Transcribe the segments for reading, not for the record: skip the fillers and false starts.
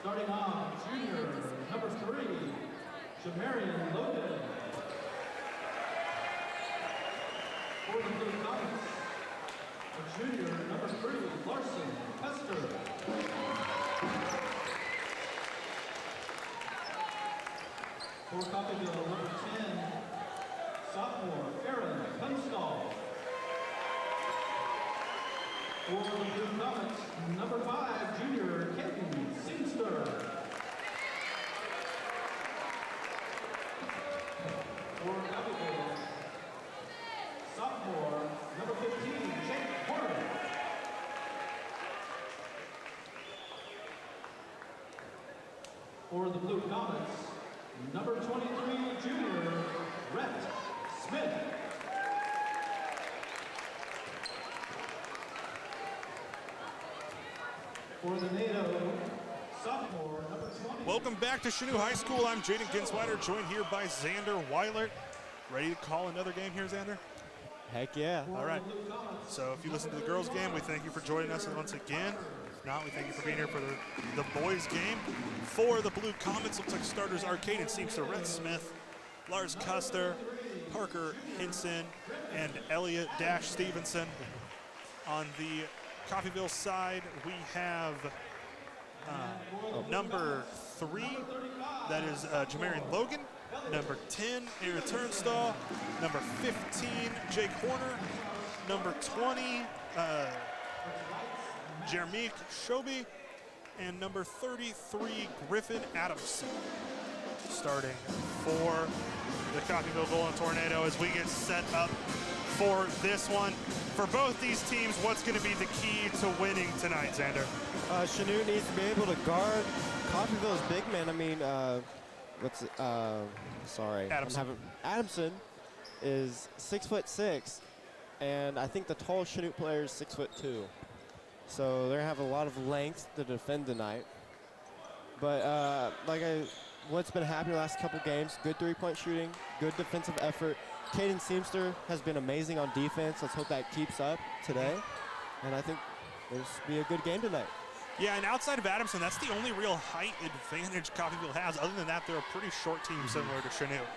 Starting off, junior, number 3, Logan. For the Blue Comets, junior, number 3, Larson Hester. For Coffeyville, number 10, sophomore, Aaron Kunstall. For the Blue Comets, number 5, junior, Kenton Seamster. For Coffeyville, sophomore, number 15, Jake Horner. For the Blue Comets, number 23, junior, Rhett Smith. For the NATO, sophomore, number 20. Welcome back to Chanute High School. I'm Jaden Ginsweider, joined here by Xander Weilert. Ready to call another game here, Xander? Heck yeah. All right. So if you listen to the girls' game, we thank you for joining us once again. If not, we thank you for being here for the boys' game. For the Blue Comets, looks like starters Arcade and Seamster Rhett Smith, Lars Custer, Parker Hinson, and Elliot Dash Stevenson. On the Coffeyville side, we have number 3, that is Jamarian Logan. Number 10, Aaron Turnstall. Number 15, Jake Horner. Number 20, Jeremy Shobi. And number 33, Griffin Adamson. Starting for the Coffeyville Golden Tornado as we get set up for this one. For both these teams, what's going to be the key to winning tonight, Xander? Chanute needs to be able to guard Coffeyville's big man. I mean, Adamson is 6'6", and I think the tallest Chanute player is 6'2". So they're gonna have a lot of length to defend tonight. But what's been happening the last couple games, good three-point shooting, good defensive effort. Caden Seamster has been amazing on defense. Let's hope that keeps up today. And I think this will be a good game tonight. Yeah, and outside of Adamson, that's the only real height advantage Coffeyville has. Other than that, they're a pretty short team similar to Chanute.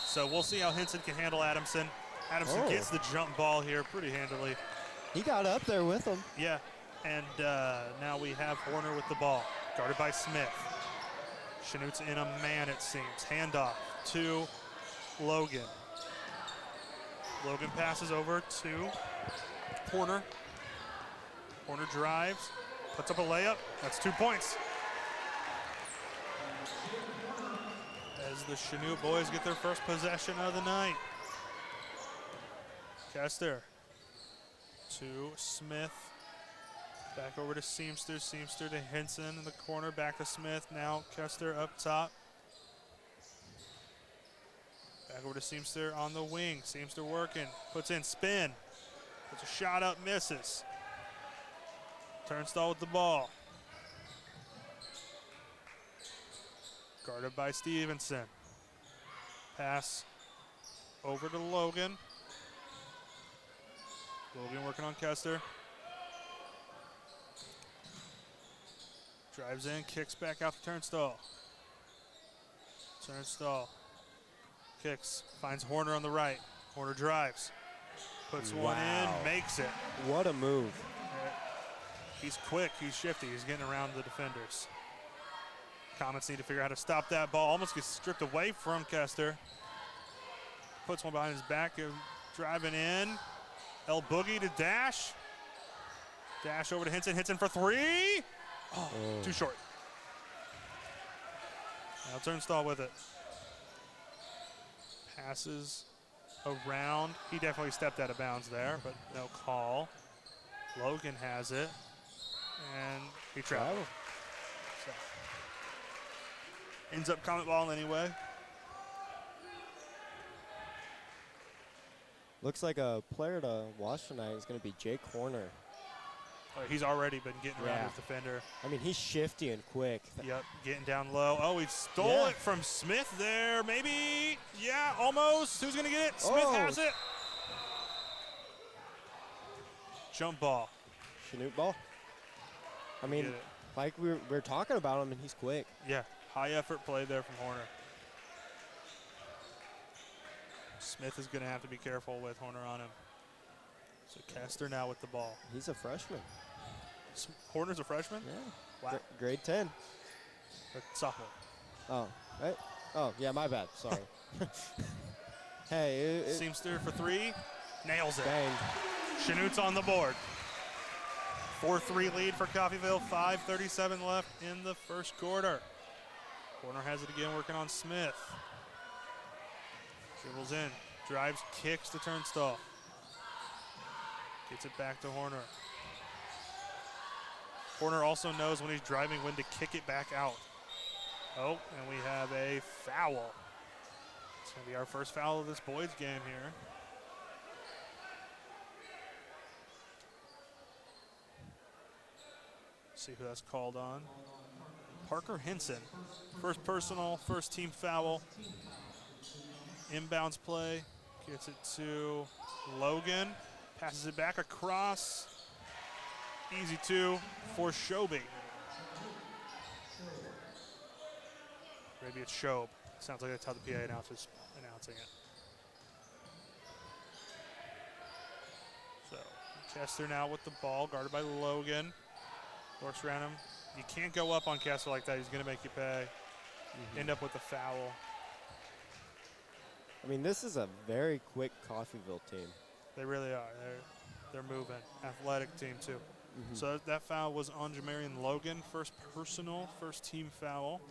So we'll see how Hinson can handle Adamson. Adamson gets the jump ball here pretty handily. He got up there with him. Yeah, and now we have Horner with the ball, guarded by Smith. Chanute's in a man, it seems. Handoff to Logan. Logan passes over to Horner. Horner drives, puts up a layup. That's 2 points. As the Chanute boys get their first possession of the night. Kester to Smith. Back over to Seamster. Seamster to Hinson in the corner. Back to Smith. Now Kester up top. Back over to Seamster on the wing. Seamster working. Puts in spin. Puts a shot up, misses. Turnstall with the ball. Guarded by Stevenson. Pass over to Logan. Logan working on Kester. Drives in, kicks back out the turnstile. Turnstile. Kicks, finds Horner on the right. Horner drives. Puts one in, makes it. What a move. He's quick, he's shifty, he's getting around the defenders. Comets need to figure out how to stop that ball. Almost gets stripped away from Kester. Puts one behind his back, driving in. El Boogie to Dash. Dash over to Hinson. Hinson for three. Oh, too short. Now Turnstile with it. Passes around. He definitely stepped out of bounds there, but no call. Logan has it, and he traveled. So, ends up Comet ball anyway. Looks like a player to watch tonight is going to be Jake Horner. He's already been getting around his defender. I mean, he's shifty and quick. Yep, getting down low. Oh, he stole it from Smith there. Maybe, yeah, almost. Who's going to get it? Smith has it. Jump ball. Chanute ball. I mean, like we're talking about him, and he's quick. Yeah, high effort play there from Horner. Smith is going to have to be careful with Horner on him. So Kester now with the ball. He's a freshman. Horner's a freshman? Yeah. Wow. Grade 10. Sophomore. Oh, right? Oh, yeah, my bad. Sorry. Hey. Seamster for three. Nails it. Bang. Chanute's on the board. 4-3 lead for Coffeyville. 5:37 left in the first quarter. Horner has it again, working on Smith. Dribbles in. Drives, kicks the turnstile. Gets it back to Horner. Horner also knows when he's driving when to kick it back out. Oh, and we have a foul. It's going to be our first foul of this boys game here. See who that's called on. Parker Hinson. First personal, first team foul. Inbounds play. Gets it to Logan. Passes it back across. Easy two for Shobe. Maybe it's Shobe. Sounds like that's how the PA announcer's announcing it. So Kester now with the ball, guarded by Logan. Works around him. You can't go up on Kester like that. He's going to make you pay. End up with a foul. I mean, this is a very quick Coffeyville team. They really are. They're moving. Athletic team, too. So that foul was on Jamarian Logan. First personal, first team foul.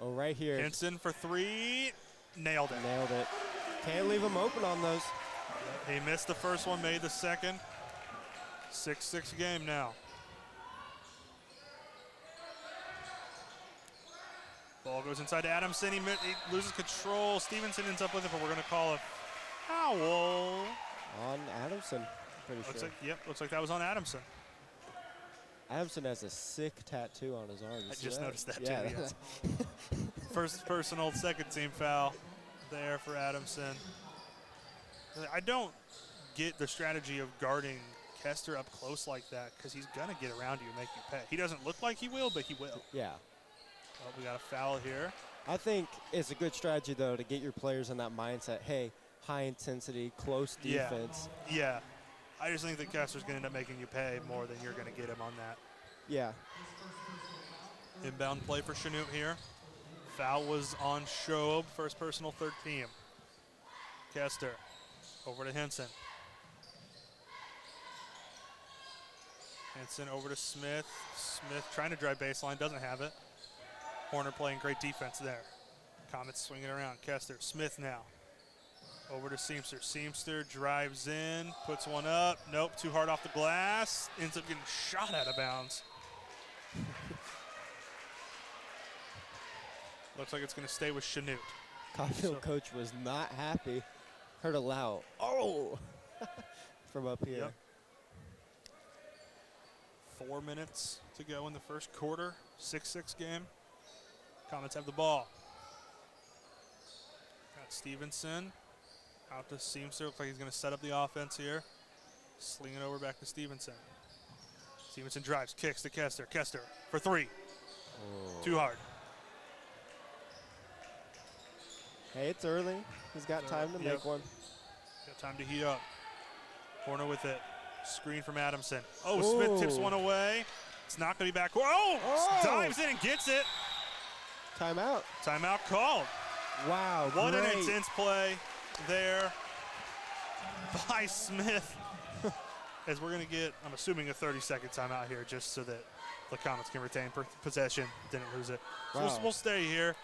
Oh, right here. Hinson for three. Nailed it. Nailed it. Can't leave him open on those. He missed the first one, made the second. 6-6 game now. Ball goes inside to Adamson. He loses control. Stevenson ends up with it, but we're going to call a foul. On Adamson, pretty sure. Looks like that was on Adamson. Adamson has a sick tattoo on his arm. I just noticed that yeah. too, yes. First personal, second team foul there for Adamson. I don't get the strategy of guarding Kester up close like that because he's going to get around you and make you pay. He doesn't look like he will, but he will. Yeah. Well, we got a foul here. I think it's a good strategy, though, to get your players in that mindset, hey, high intensity, close defense. Yeah. I just think that Kester's going to end up making you pay more than you're going to get him on that. Yeah. Inbound play for Chanute here. Foul was on Shobe, first personal, third team. Kester over to Hinson. Hinson over to Smith. Smith trying to drive baseline, doesn't have it. Horner playing great defense there. Comets swinging around. Kester, Smith now. Over to Seamster. Seamster drives in, puts one up. Nope, too hard off the glass. Ends up getting shot out of bounds. Looks like it's going to stay with Chanute. Coffeyville coach was not happy. Heard a loud, oh, from up here. Yep. 4 minutes to go in the first quarter. 6-6 game. Comets have the ball. Got Stevenson out to Seamster. Looks like he's going to set up the offense here. Sling it over back to Stevenson. Stevenson drives, kicks to Kester. Kester for 3. Too hard. Hey, it's early. He's got time to make one. Got time to heat up. Corner with it. Screen from Adamson. Oh, Smith tips one away. It's not going to be back. Oh! Dives in and gets it. Timeout. Timeout called. Wow, What great. an intense play there by Smith. As we're going to get, I'm assuming, a 30-second timeout here just so that the Comets can retain possession, didn't lose it. So Wow. we'll stay here.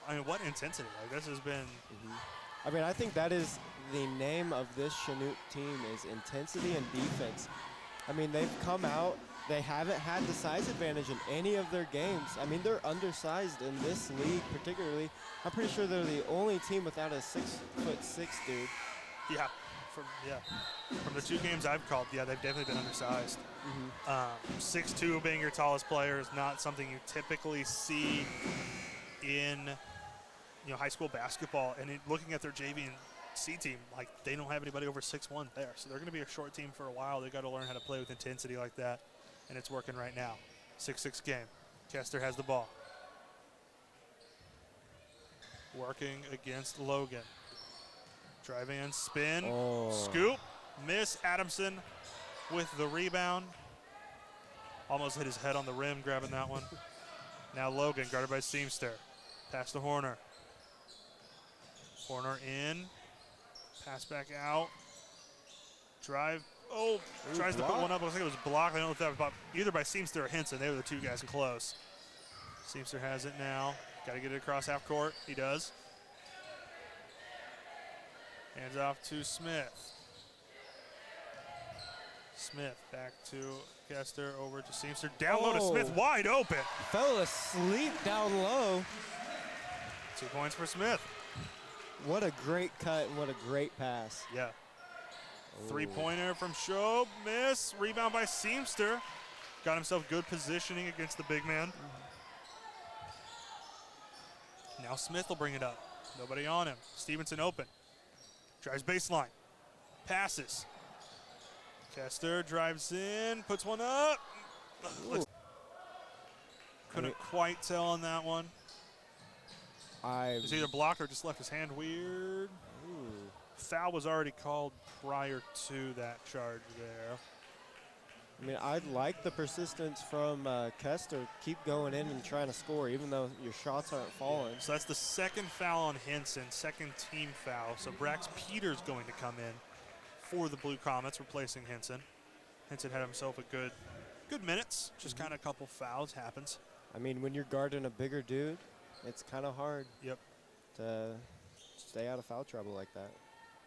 I mean, what intensity. Like, this has been. I mean, I think that is the name of this Chanute team is intensity and defense. I mean, they've come out. They haven't had the size advantage in any of their games. I mean, they're undersized in this league particularly. I'm pretty sure they're the only team without a 6'6" dude. Yeah. From the 2 games I've called, yeah, they've definitely been undersized. 6'2" being your tallest player is not something you typically see in high school basketball. And looking at their JV and C team, like, they don't have anybody over 6'1" there. So they're going to be a short team for a while. They've got to learn how to play with intensity like that. And it's working right now. 6-6 game. Kester has the ball. Working against Logan. Driving and spin. Scoop. Miss. Adamson with the rebound. Almost hit his head on the rim grabbing that one. Now Logan guarded by Seamster. Pass to Horner. Horner in. Pass back out. Drive. Tries to put one up. Looks like it was blocked. I don't know if that was either by Seamster or Henson. They were the 2 guys close. Seamster has it now. Got to get it across half court. He does. Hands off to Smith. Smith back to Kester, over to Seamster. Down low to Smith, wide open. Fell asleep down low. 2 points for Smith. What a great cut and what a great pass. Yeah. 3-pointer from Shob. Miss. Rebound by Seamster. Got himself good positioning against the big man. Now Smith will bring it up. Nobody on him. Stevenson open. Drives baseline. Passes. Kester drives in. Puts one up. Couldn't quite tell on that one. It was either blocked or just left his hand weird. Foul was already called prior to that charge there. I mean, I like the persistence from Kester. Keep going in and trying to score, even though your shots aren't falling. So that's the 2nd foul on Henson, 2nd team foul. So Brax Peters going to come in for the Blue Comets, replacing Henson. Henson had himself a good minutes. Just kind of a couple fouls happens. I mean, when you're guarding a bigger dude, it's kind of hard. To stay out of foul trouble like that.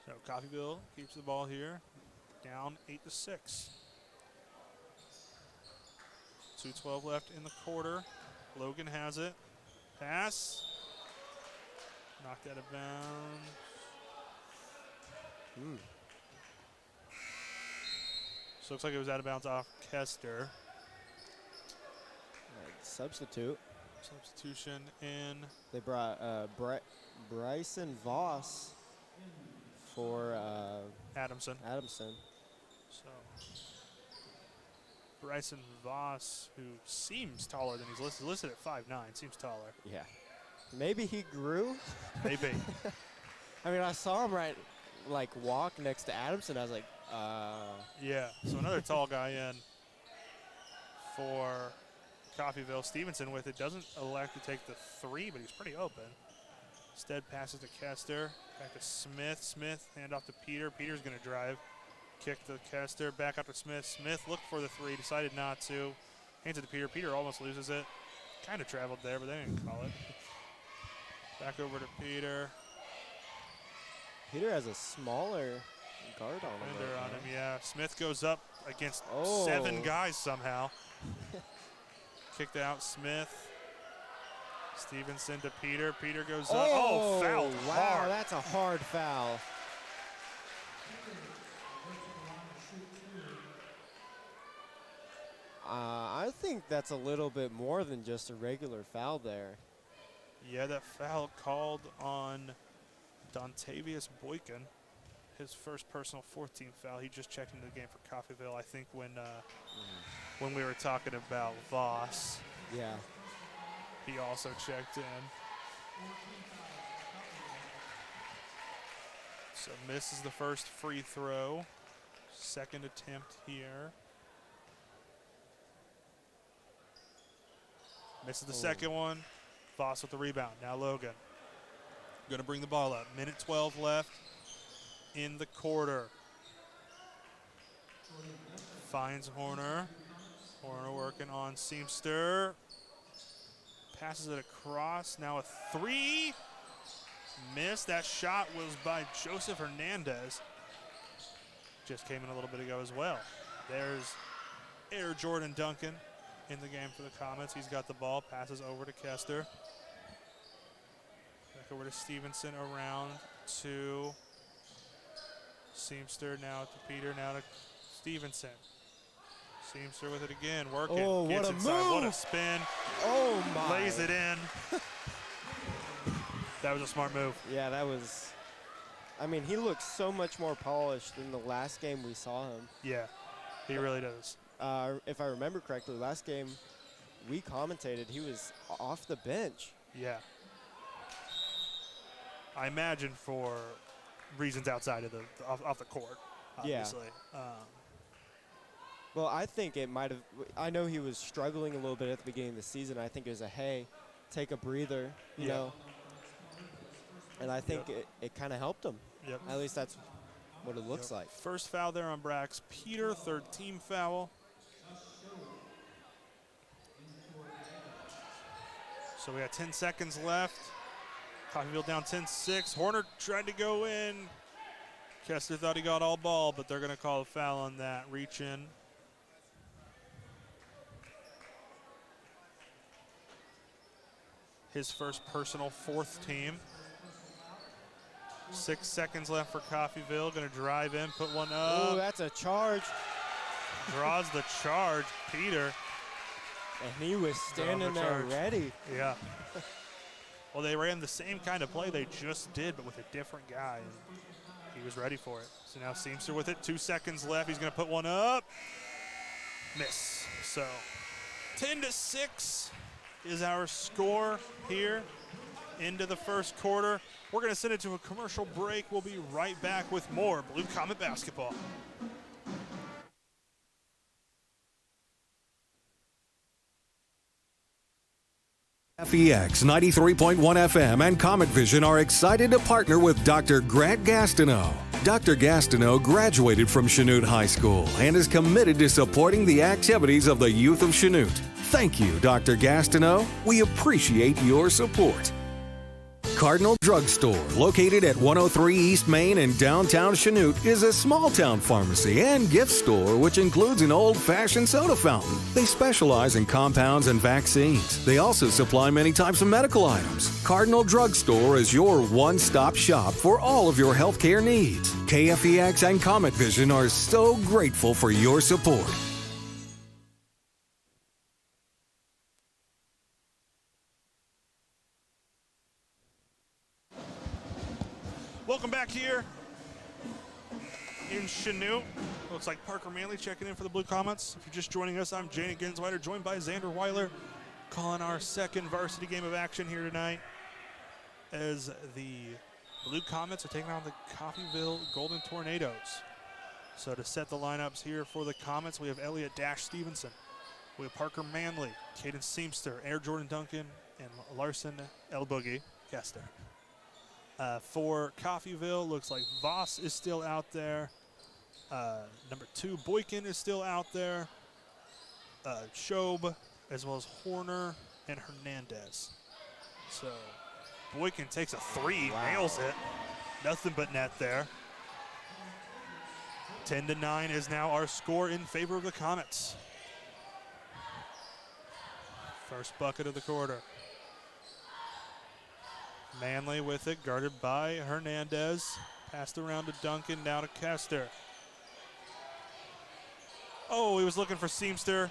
So Coffeyville keeps the ball here, down 8-6. 2:12 left in the quarter. Logan has it. Pass. Knocked out of bounds. So looks like it was out of bounds off Kester. Substitution in. They brought Bryson Voss for Adamson. So Bryson Voss, who seems taller than he's listed at 5'9", seems taller. Yeah. Maybe he grew. Maybe. I mean, I saw him walk next to Adamson. I was like, Yeah, so another tall guy in for Coffeyville. Stevenson with it. Doesn't elect to take the 3, but he's pretty open. Instead passes to Kester. Back to Smith. Smith, hand off to Peter. Peter's going to drive. Kick to Kester. Back up to Smith. Smith looked for the 3. Decided not to. Hands it to Peter. Peter almost loses it. Kind of traveled there, but they didn't call it. Back over to Peter. Peter has a smaller guard on him. Defender on him, yeah. Smith goes up against 7 guys somehow. Kicked out Smith. Stevenson to Peter. Peter goes up. Foul. Wow, hard. that's a hard foul. I think that's a little bit more than just a regular foul there. Yeah, that foul called on Dontavius Boykin, his first personal 14 foul. He just checked into the game for Coffeyville. I think when we were talking about Voss, Yeah. he also checked in. So misses the first free throw. Second attempt here. Misses the second one. Voss with the rebound. Now Logan. Going to bring the ball up. Minute 12 left in the quarter. Finds Horner. Horner working on Seamster. Passes it across. Now a three. Missed. That shot was by Joseph Hernandez. Just came in a little bit ago as well. There's Air Jordan Duncan in the game for the Comets. He's got the ball. Passes over to Kester. Back over to Stevenson, around to Seamster, now to Peter, now to Stevenson. Seamster with it again, working. Oh, Gets what a inside. move. What a spin. Oh, my. Lays it in. That was a smart move. Yeah, that was. I mean, he looks so much more polished than the last game we saw him. Yeah, he really does. If I remember correctly, last game we commentated, he was off the bench. Yeah. I imagine for reasons outside of off the court, obviously. Yeah. Well, I think it might have. I know he was struggling a little bit at the beginning of the season. I think it was a, hey, take a breather, you know. And I think it kind of helped him. Yep. At least that's what it looks like. First foul there on Brax. Peter, third team foul. So we got 10 seconds left. Coffeyville down 10-6. Horner tried to go in. Kester thought he got all ball, but they're going to call a foul on that. Reach in. His first personal, fourth team. 6 seconds left for Coffeyville. Going to drive in, put one up. Oh, that's a charge. Draws the charge, Peter. And he was standing there charge. ready. Yeah. Well, they ran the same kind of play they just did, but with a different guy. And he was ready for it. So now Seamster with it. 2 seconds left. He's going to put one up. Miss. So 10-6 is our score here into the first quarter. We're going to send it to a commercial break. We'll be right back with more Blue Comet basketball. FEX 93.1 FM and Comet Vision are excited to partner with Dr. Grant Gastineau. Dr. Gastineau graduated from Chanute High School and is committed to supporting the activities of the youth of Chanute. Thank you, Dr. Gastineau. We appreciate your support. Cardinal Drug Store, located at 103 East Main in downtown Chanute, is a small-town pharmacy and gift store which includes an old-fashioned soda fountain. They specialize in compounds and vaccines. They also supply many types of medical items. Cardinal Drug Store is your one-stop shop for all of your healthcare needs. KFEX and Comet Vision are so grateful for your support. Welcome back here in Chanute. Looks like Parker Manley checking in for the Blue Comets. If you're just joining us, I'm Jana Ginsweider, joined by Xander Weiler, calling our second varsity game of action here tonight as the Blue Comets are taking on the Coffeyville Golden Tornadoes. So to set the lineups here for the Comets, we have Elliot Dash Stevenson. We have Parker Manley, Caden Seamster, Air Jordan Duncan, and Larson El Boogie Kester. For Coffeyville, looks like Voss is still out there. Number 2, Boykin is still out there. Schob, as well as Horner and Hernandez. So Boykin takes a 3, nails it. Nothing but net there. 10-9 is now our score in favor of the Comets. First bucket of the quarter. Manley with it, guarded by Hernandez. Passed around to Duncan, now to Kester. Oh, he was looking for Seamster.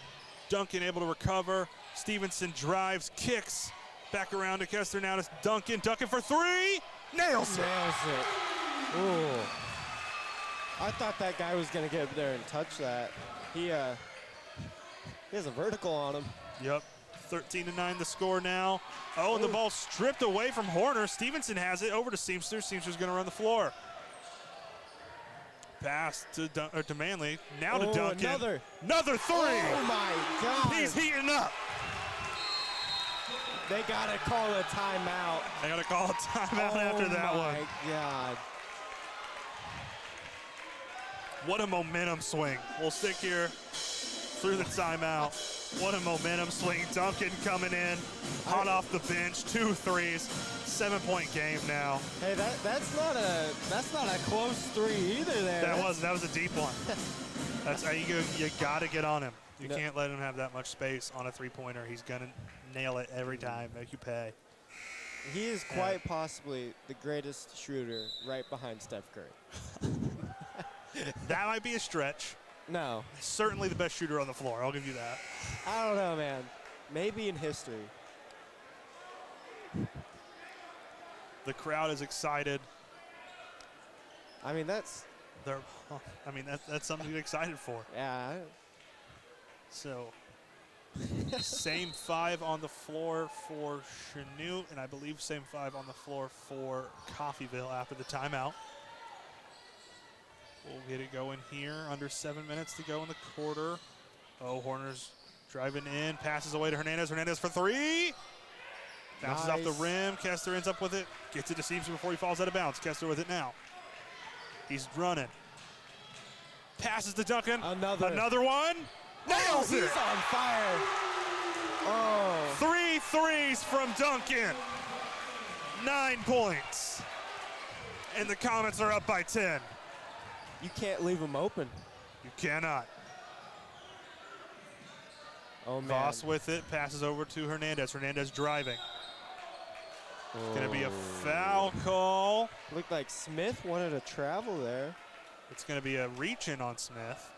Duncan able to recover. Stevenson drives, kicks. Back around to Kester, now to Duncan. Duncan for three. Nails it. Nails it. Ooh. I thought that guy was going to get up there and touch that. He has a vertical on him. Yep. 13-9 the score now. Oh, and the ball stripped away from Horner. Stevenson has it over to Seamster. Seamster's going to run the floor. Pass to Manley. Now to Duncan. Another three. Oh, my God. He's heating up. They got to call a timeout. They got to call a timeout after that one. Oh, my God. What a momentum swing. We'll stick here through the timeout. What a momentum swing. Duncan coming in, hot off the bench, 2 threes, 7-point game now. Hey, that's not a close three either there. That was a deep one. That's how you got to get on him. You can't let him have that much space on a three-pointer. He's going to nail it every time, make you pay. He is quite possibly the greatest shooter right behind Steph Curry. That might be a stretch. No. Certainly the best shooter on the floor. I'll give you that. I don't know, man. Maybe in history. The crowd is excited. I mean, that's something to get excited for. yeah. So, same 5 on the floor for Chanute, and I believe same 5 on the floor for Coffeyville after the timeout. We'll get it going here. Under 7 minutes to go in the quarter. Oh, Horner's driving in, passes away to Hernandez. Hernandez for 3. Bounces off the rim. Kester ends up with it. Gets it to Seamster before he falls out of bounds. Kester with it now. He's running. Passes to Duncan. Another one. Nails it. He's on fire. Oh. 3 threes from Duncan. 9 points. And the Comets are up by 10. You can't leave him open. You cannot. Oh, man. Voss with it, passes over to Hernandez. Hernandez driving. It's going to be a foul call. Looked like Smith wanted to travel there. It's going to be a reach-in on Smith.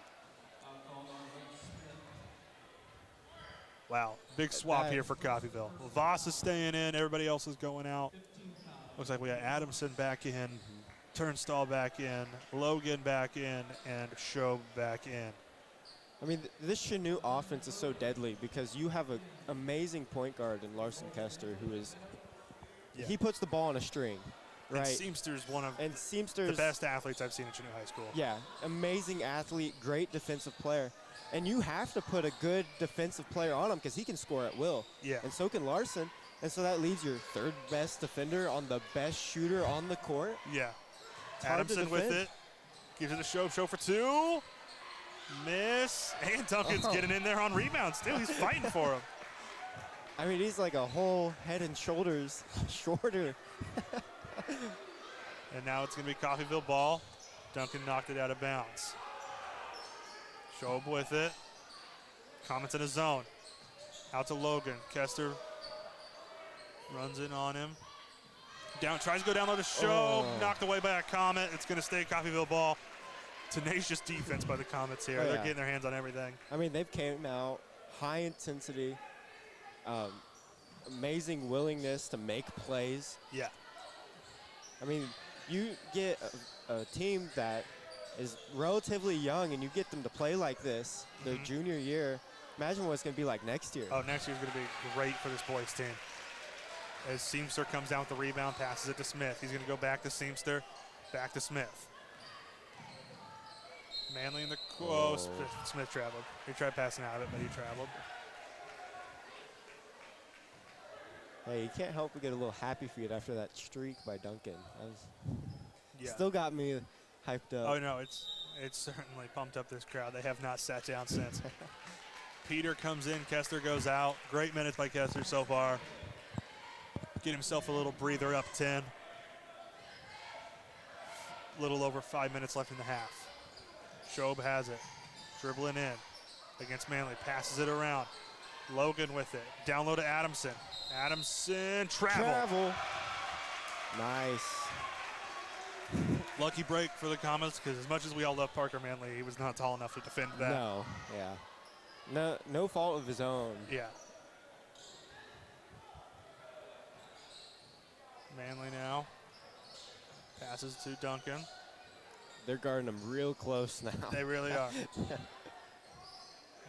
Wow, big swap here for Coffeyville. Voss is staying in, everybody else is going out. Looks like we got Adamson back in, Turnstall back in, Logan back in, and Show back in. I mean, this Chanute offense is so deadly because you have an amazing point guard in Larson Kester who is, he puts the ball on a string, right? And Seamster's one of the best athletes I've seen at Chanute High School. Yeah, amazing athlete, great defensive player. And you have to put a good defensive player on him because he can score at will. Yeah. And so can Larson. And so that leaves your 3rd best defender on the best shooter on the court. Yeah. It's hard to Adamson with defend. it. Gives it to Show. Show for 2. Miss. And Duncan's getting in there on rebounds, too. He's fighting for him. I mean, he's like a whole head and shoulders shorter. And now it's going to be Coffeyville ball. Duncan knocked it out of bounds. Show with it. Comets in a zone. Out to Logan. Kester runs in on him. Down, tries to go down low to Show. Knocked away by a Comet. It's going to stay Coffeyville ball. Tenacious defense by the Comets here. They're getting their hands on everything. I mean, they've came out high intensity, amazing willingness to make plays. Yeah. I mean, you get a team that is relatively young and you get them to play like this their junior year. Imagine what it's going to be like next year. Oh, next year's going to be great for this boys team. As Seamster comes down with the rebound, passes it to Smith. He's going to go back to Seamster, back to Smith. Manley in the Smith traveled. He tried passing out of it, but he traveled. Hey, you can't help but get a little happy feet after that streak by Duncan. Still got me hyped up. Oh, no, it's certainly pumped up this crowd. They have not sat down since. Peter comes in, Kester goes out. Great minutes by Kester so far. Get himself a little breather, up 10. Little over 5 minutes left in the half. Shob has it, dribbling in against Manley, passes it around. Logan with it, down low to Adamson. Adamson, travel. Nice. Lucky break for the Comets because as much as we all love Parker Manley, he was not tall enough to defend that. No, yeah. No fault of his own. Yeah. Manley now passes to Duncan. They're guarding him real close now. They really are.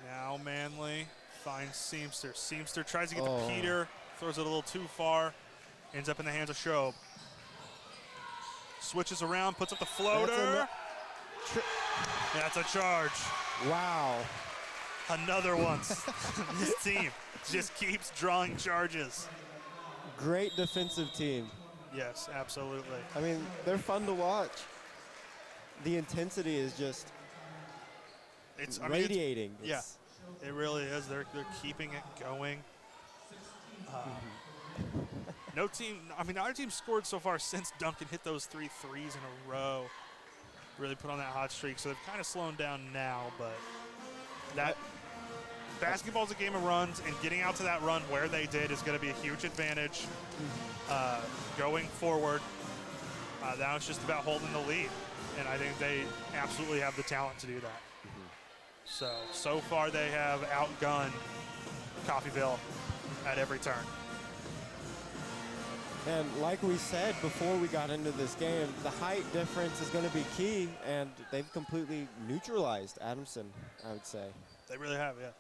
Now Manley finds Seamster. Seamster tries to get to Peter, throws it a little too far, ends up in the hands of Shob. Switches around, puts up the floater. That's a charge. Wow. Another one. This team just keeps drawing charges. Great defensive team. Yes, absolutely. I mean, they're fun to watch. The intensity is just radiating. Yeah, it really is. They're keeping it going. No team, neither team scored so far since Duncan hit those 3 threes in a row. Really put on that hot streak, so they've kind of slowed down now, but that basketball's a game of runs, and getting out to that run where they did is going to be a huge advantage going forward. Now it's just about holding the lead, and I think they absolutely have the talent to do that. So far they have outgunned Coffeyville at every turn. And like we said before we got into this game, the height difference is going to be key, and they've completely neutralized Adamson, I would say. They really have, yeah.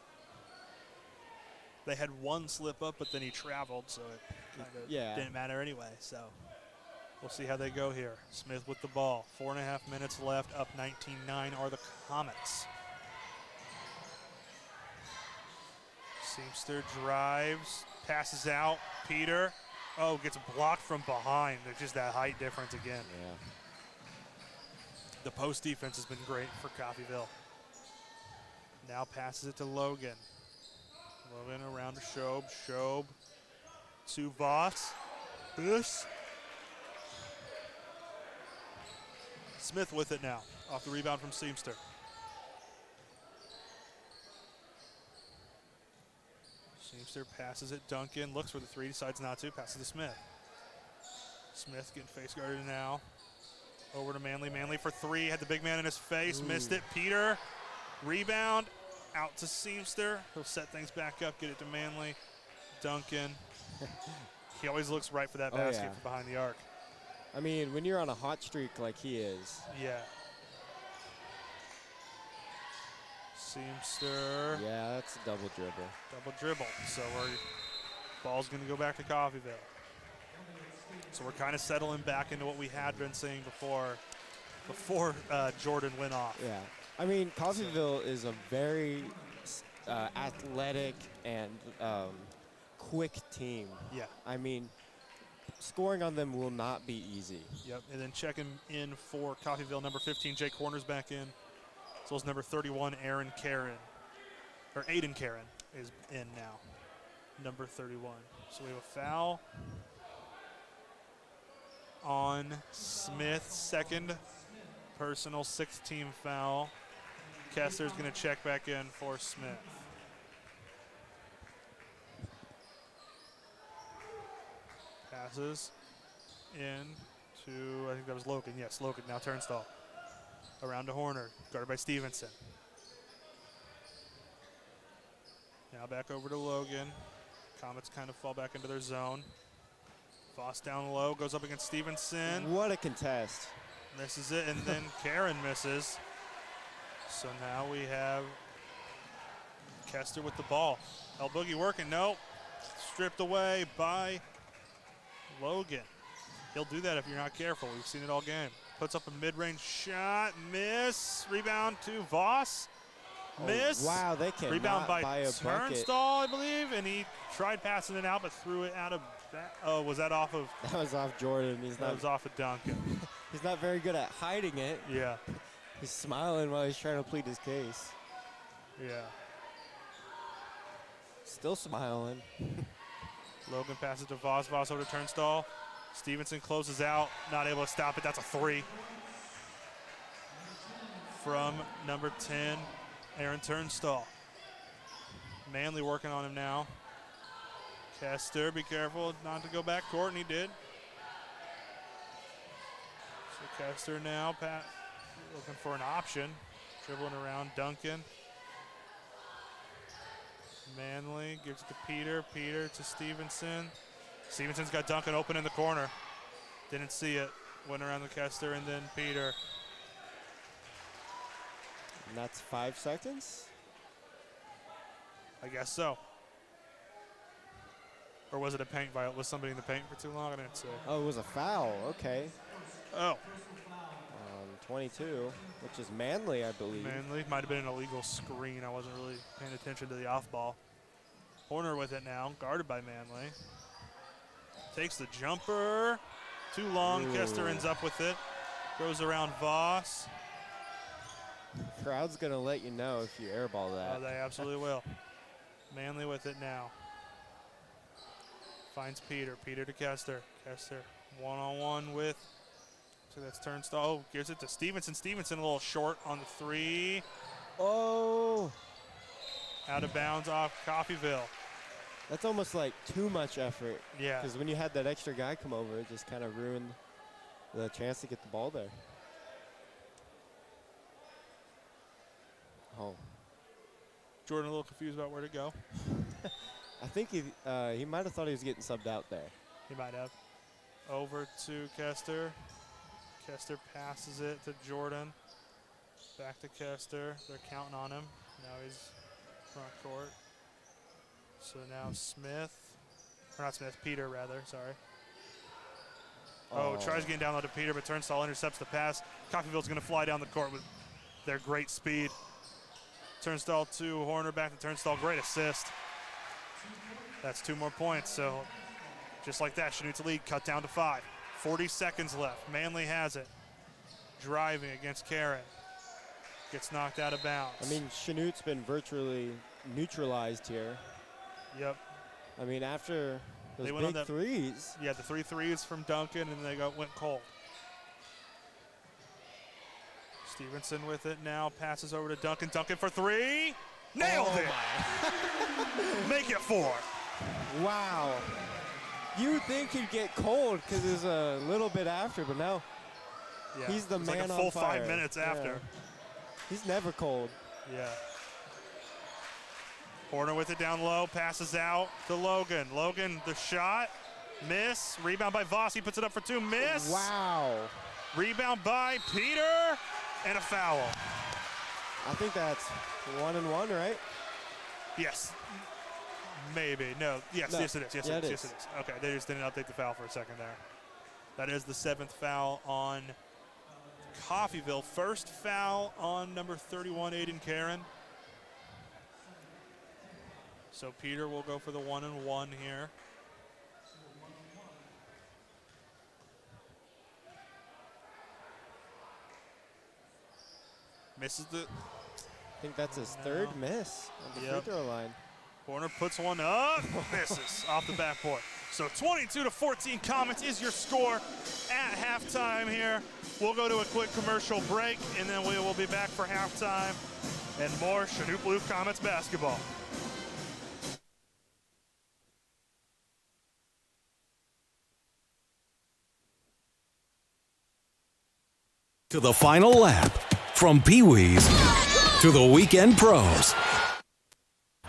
They had one slip up, but then he traveled, so it kind of didn't matter anyway. So we'll see how they go here. Smith with the ball. 4.5 minutes left, up 19-9 are the Comets. Seamster drives, passes out. Peter, gets blocked from behind. There's just that height difference again. Yeah. The post defense has been great for Coffeyville. Now passes it to Logan. Logan around to Shob. Shob to Voss. This. Smith with it now. Off the rebound from Seamster. Seamster passes it. Duncan looks for the 3, decides not to. Passes to Smith. Smith getting face guarded now. Over to Manley. Manley for 3. Had the big man in his face. Missed it. Peter. Rebound. Out to Seamster. He'll set things back up. Get it to Manley. Duncan. He always looks right for that basket from behind the arc. I mean, when you're on a hot streak like he is. Yeah. Seamster. Yeah, that's a double dribble. Double dribble. So ball's going to go back to Coffeyville. So we're kind of settling back into what we had been seeing before Jordan went off. Yeah. I mean, Coffeyville is a very athletic and quick team. Yeah. I mean, scoring on them will not be easy. Yep. And then checking in for Coffeyville, number 15, Jake Horner's back in. As well as number 31, Aiden Karen is in now. Number 31. So we have a foul on Smith, second personal, 6th team foul. Kessler's going to check back in for Smith. Passes in to, I think that was Logan. Yes, Logan, now Turnstall. Around to Horner, guarded by Stevenson. Now back over to Logan. Comets kind of fall back into their zone. Voss down low, goes up against Stevenson. What a contest. Misses it, and then Karen misses. So now we have Kester with the ball. El Boogie working, no. Stripped away by Logan. He'll do that if you're not careful. We've seen it all game. Puts up a mid-range shot, miss. Rebound to Voss, miss. Wow, they can't. Rebound by a Turnstall, I believe, and he tried passing it out, but threw it out of that. Oh, was that off of? That was off Jordan. That was off of Duncan. He's not very good at hiding it. Yeah. He's smiling while he's trying to plead his case. Yeah. Still smiling. Logan passes to Voss. Voss over to Turnstall. Stevenson closes out, not able to stop it. That's a 3 from number 10, Aaron Turnstall. Manley working on him now. Kester, be careful not to go back court, and he did. So Kester now looking for an option, dribbling around Duncan. Manley gives it to Peter. Peter to Stevenson. Stevenson's got Duncan open in the corner. Didn't see it. Went around the Kester and then Peter. And that's 5 seconds? I guess so. Or was it a paint violation? Was somebody in the paint for too long? I didn't see. Oh, it was a foul. Okay. Oh. 22, which is Manley, I believe. Manley might have been an illegal screen. I wasn't really paying attention to the off ball. Horner with it now, guarded by Manley. Takes the jumper. Too long. Ooh. Kester ends up with it. Goes around Voss. Crowd's going to let you know if you airball that. Oh, they absolutely will. Manley with it now. Finds Peter. Peter to Kester. Kester one-on-one with, so that's Turnstall. Oh, gives it to Stevenson. Stevenson a little short on the 3. Oh. Out of bounds off Coffeyville. That's almost like too much effort. Yeah. Because when you had that extra guy come over, it just kind of ruined the chance to get the ball there. Oh. Jordan a little confused about where to go. I think he might have thought he was getting subbed out there. He might have. Over to Kester. Kester passes it to Jordan. Back to Kester. They're counting on him. Now he's front court. So now Smith. Or not Smith, Peter rather, sorry. Oh, tries getting down low to Peter, but Turnstall intercepts the pass. Coffeyville's going to fly down the court with their great speed. Turnstall to Horner, back to Turnstall. Great assist. That's 2 more points. So just like that, Chanute's lead cut down to 5. 40 seconds left. Manley has it. Driving against Karen. Gets knocked out of bounds. I mean, Chanute's been virtually neutralized here. Yep. I mean, after those They went on big that threes. Yeah, the 3 threes from Duncan, and they went cold. Stevenson with it now, passes over to Duncan. Duncan for 3. Nailed it. Make it 4. Wow. You would think he'd get cold because it's a little bit after, but no. Yeah. He's the It's man like a on full fire. 5 minutes after. Yeah. He's never cold. Yeah. Horner with it down low, passes out to Logan. Logan, the shot, miss. Rebound by Voss, he puts it up for 2, miss. Wow. Rebound by Peter, and a foul. I think that's 1-1, right? Yes. Maybe. No. Yes, No. yes it is. Yes, Yeah, it is. it Yes, is. it is. Okay, they just didn't update the foul for a second there. That is the 7th foul on Coffeyville. First foul on number 31, Aiden Karen. So Peter will go for the 1-and-1 here. Misses the. I think that's his third miss on the free throw line. Horner puts one up, misses off the backboard. So 22-14 Comets is your score at halftime here. We'll go to a quick commercial break, and then we will be back for halftime and more Chanute Blue Comets basketball. To the final lap, from Pee-wees to the weekend pros.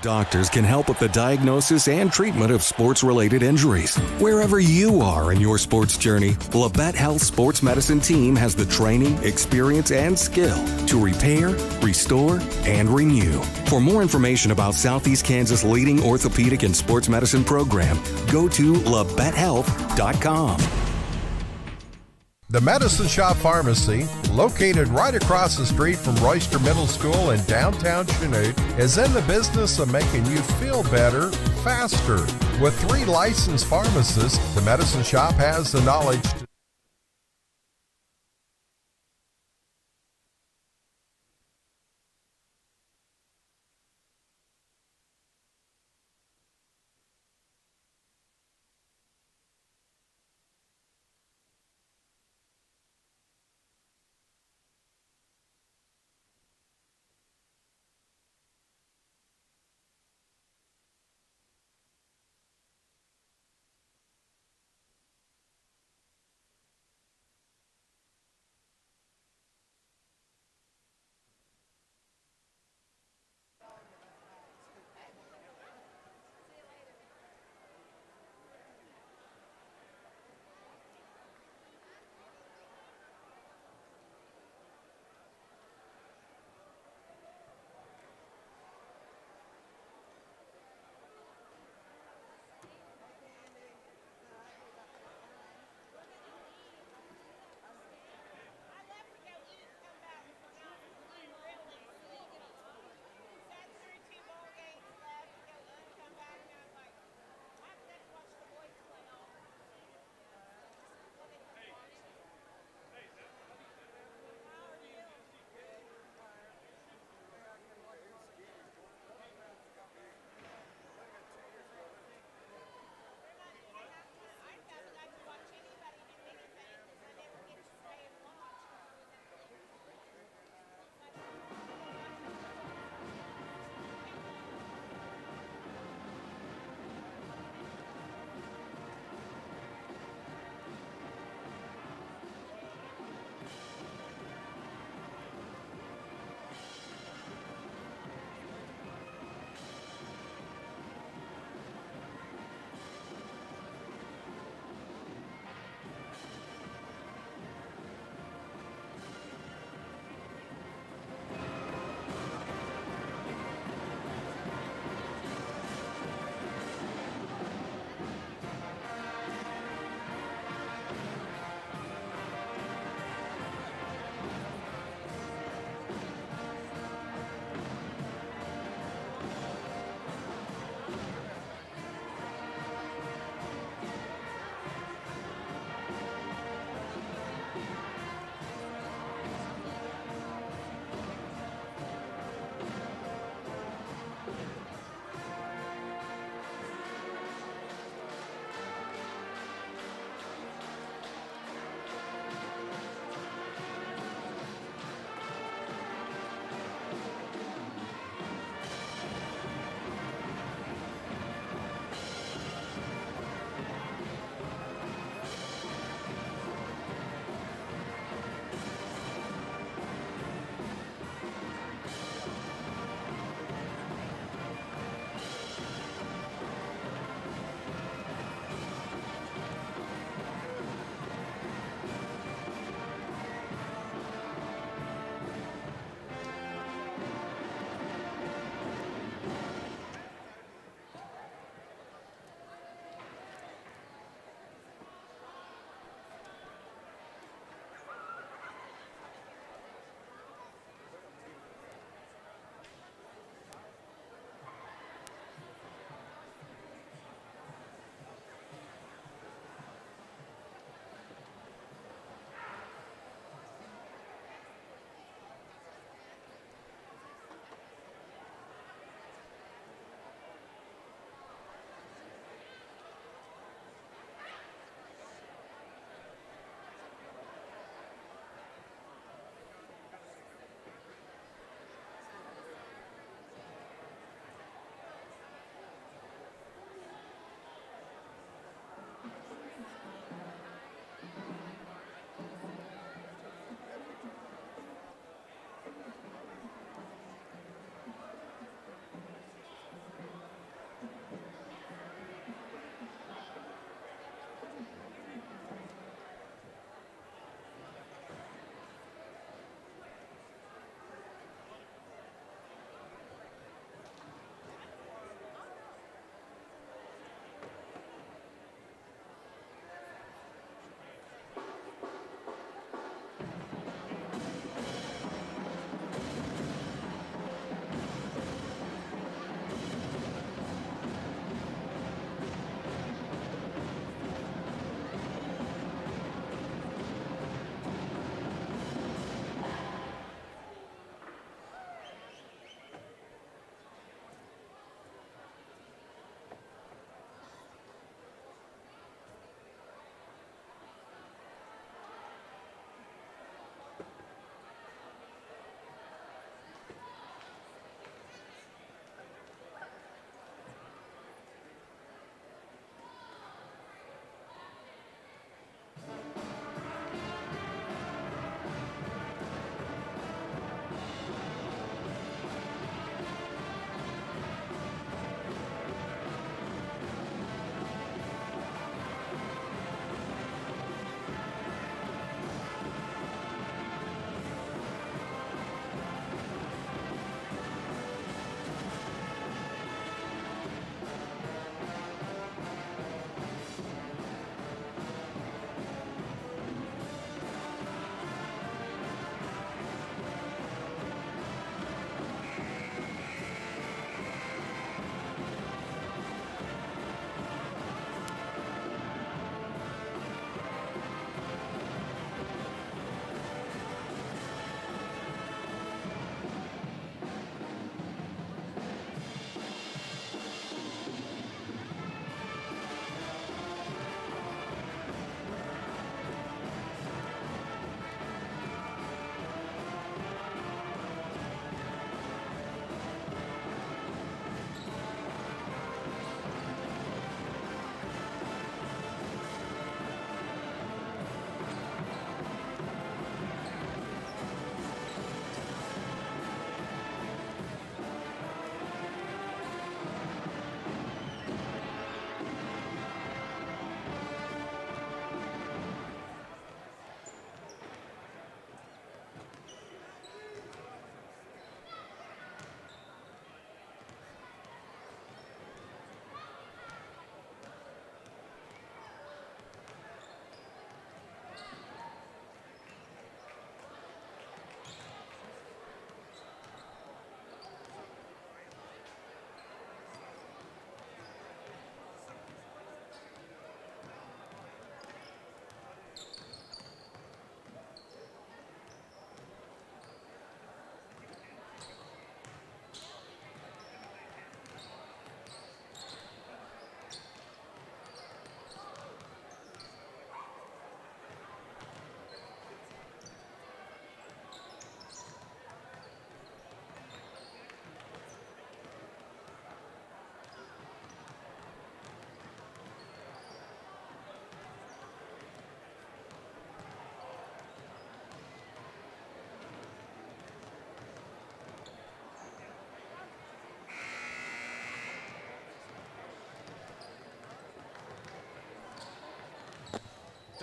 Doctors can help with the diagnosis and treatment of sports-related injuries. Wherever you are in your sports journey, Labette Health Sports Medicine Team has the training, experience, and skill to repair, restore, and renew. For more information about Southeast Kansas' leading orthopedic and sports medicine program, go to LabetteHealth.com. The Medicine Shop Pharmacy, located right across the street from Royster Middle School in downtown Chanute, is in the business of making you feel better, faster. With 3 licensed pharmacists, the Medicine Shop has the knowledge to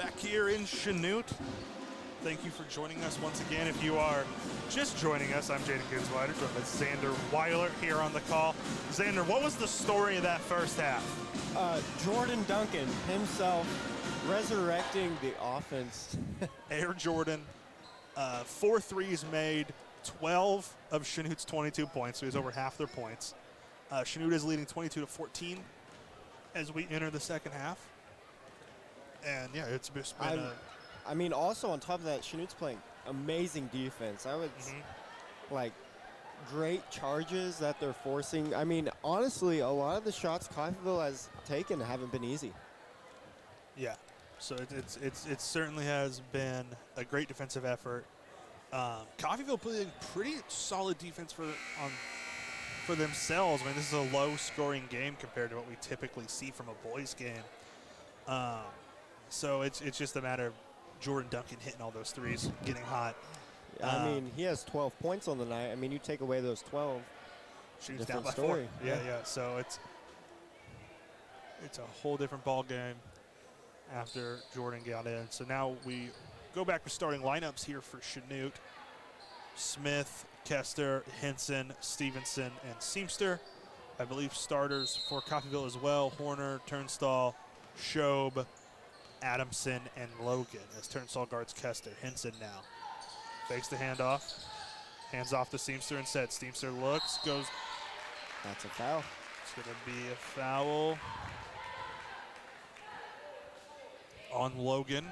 back here in Chanute. Thank you for joining us once again. If you are just joining us, I'm Jaden Ginsweider, joined by Xander Weiler here on the call. Xander, what was the story of that first half? Jordan Duncan himself resurrecting the offense. Air Jordan, 4 threes made, 12 of Chanute's 22 points, so he's over half their points. Chanute is leading 22-14 as we enter the second half. And yeah, it's just been I mean, also on top of that, Chanute's playing amazing defense. I would like great charges that they're forcing. I mean, honestly, a lot of the shots Coffeyville has taken haven't been easy. Yeah, so it certainly has been a great defensive effort. Coffeyville playing pretty solid defense for themselves. I mean, this is a low-scoring game compared to what we typically see from a boys' game. So it's just a matter of Jordan Duncan hitting all those threes, getting hot. I mean, he has 12 points on the night. I mean, you take away those 12. Shoots down by story. 4. Yeah. So it's a whole different ball game after Jordan got in. So now we go back to starting lineups here for Chanute. Smith, Kester, Henson, Stevenson, and Seamster. I believe starters for Coffeyville as well. Horner, Turnstall, Shobe, Adamson, and Logan as Turnstall guards Kester. Henson now fakes the handoff, hands off to Seamster instead. Seamster looks, goes. That's a foul. It's going to be a foul on Logan.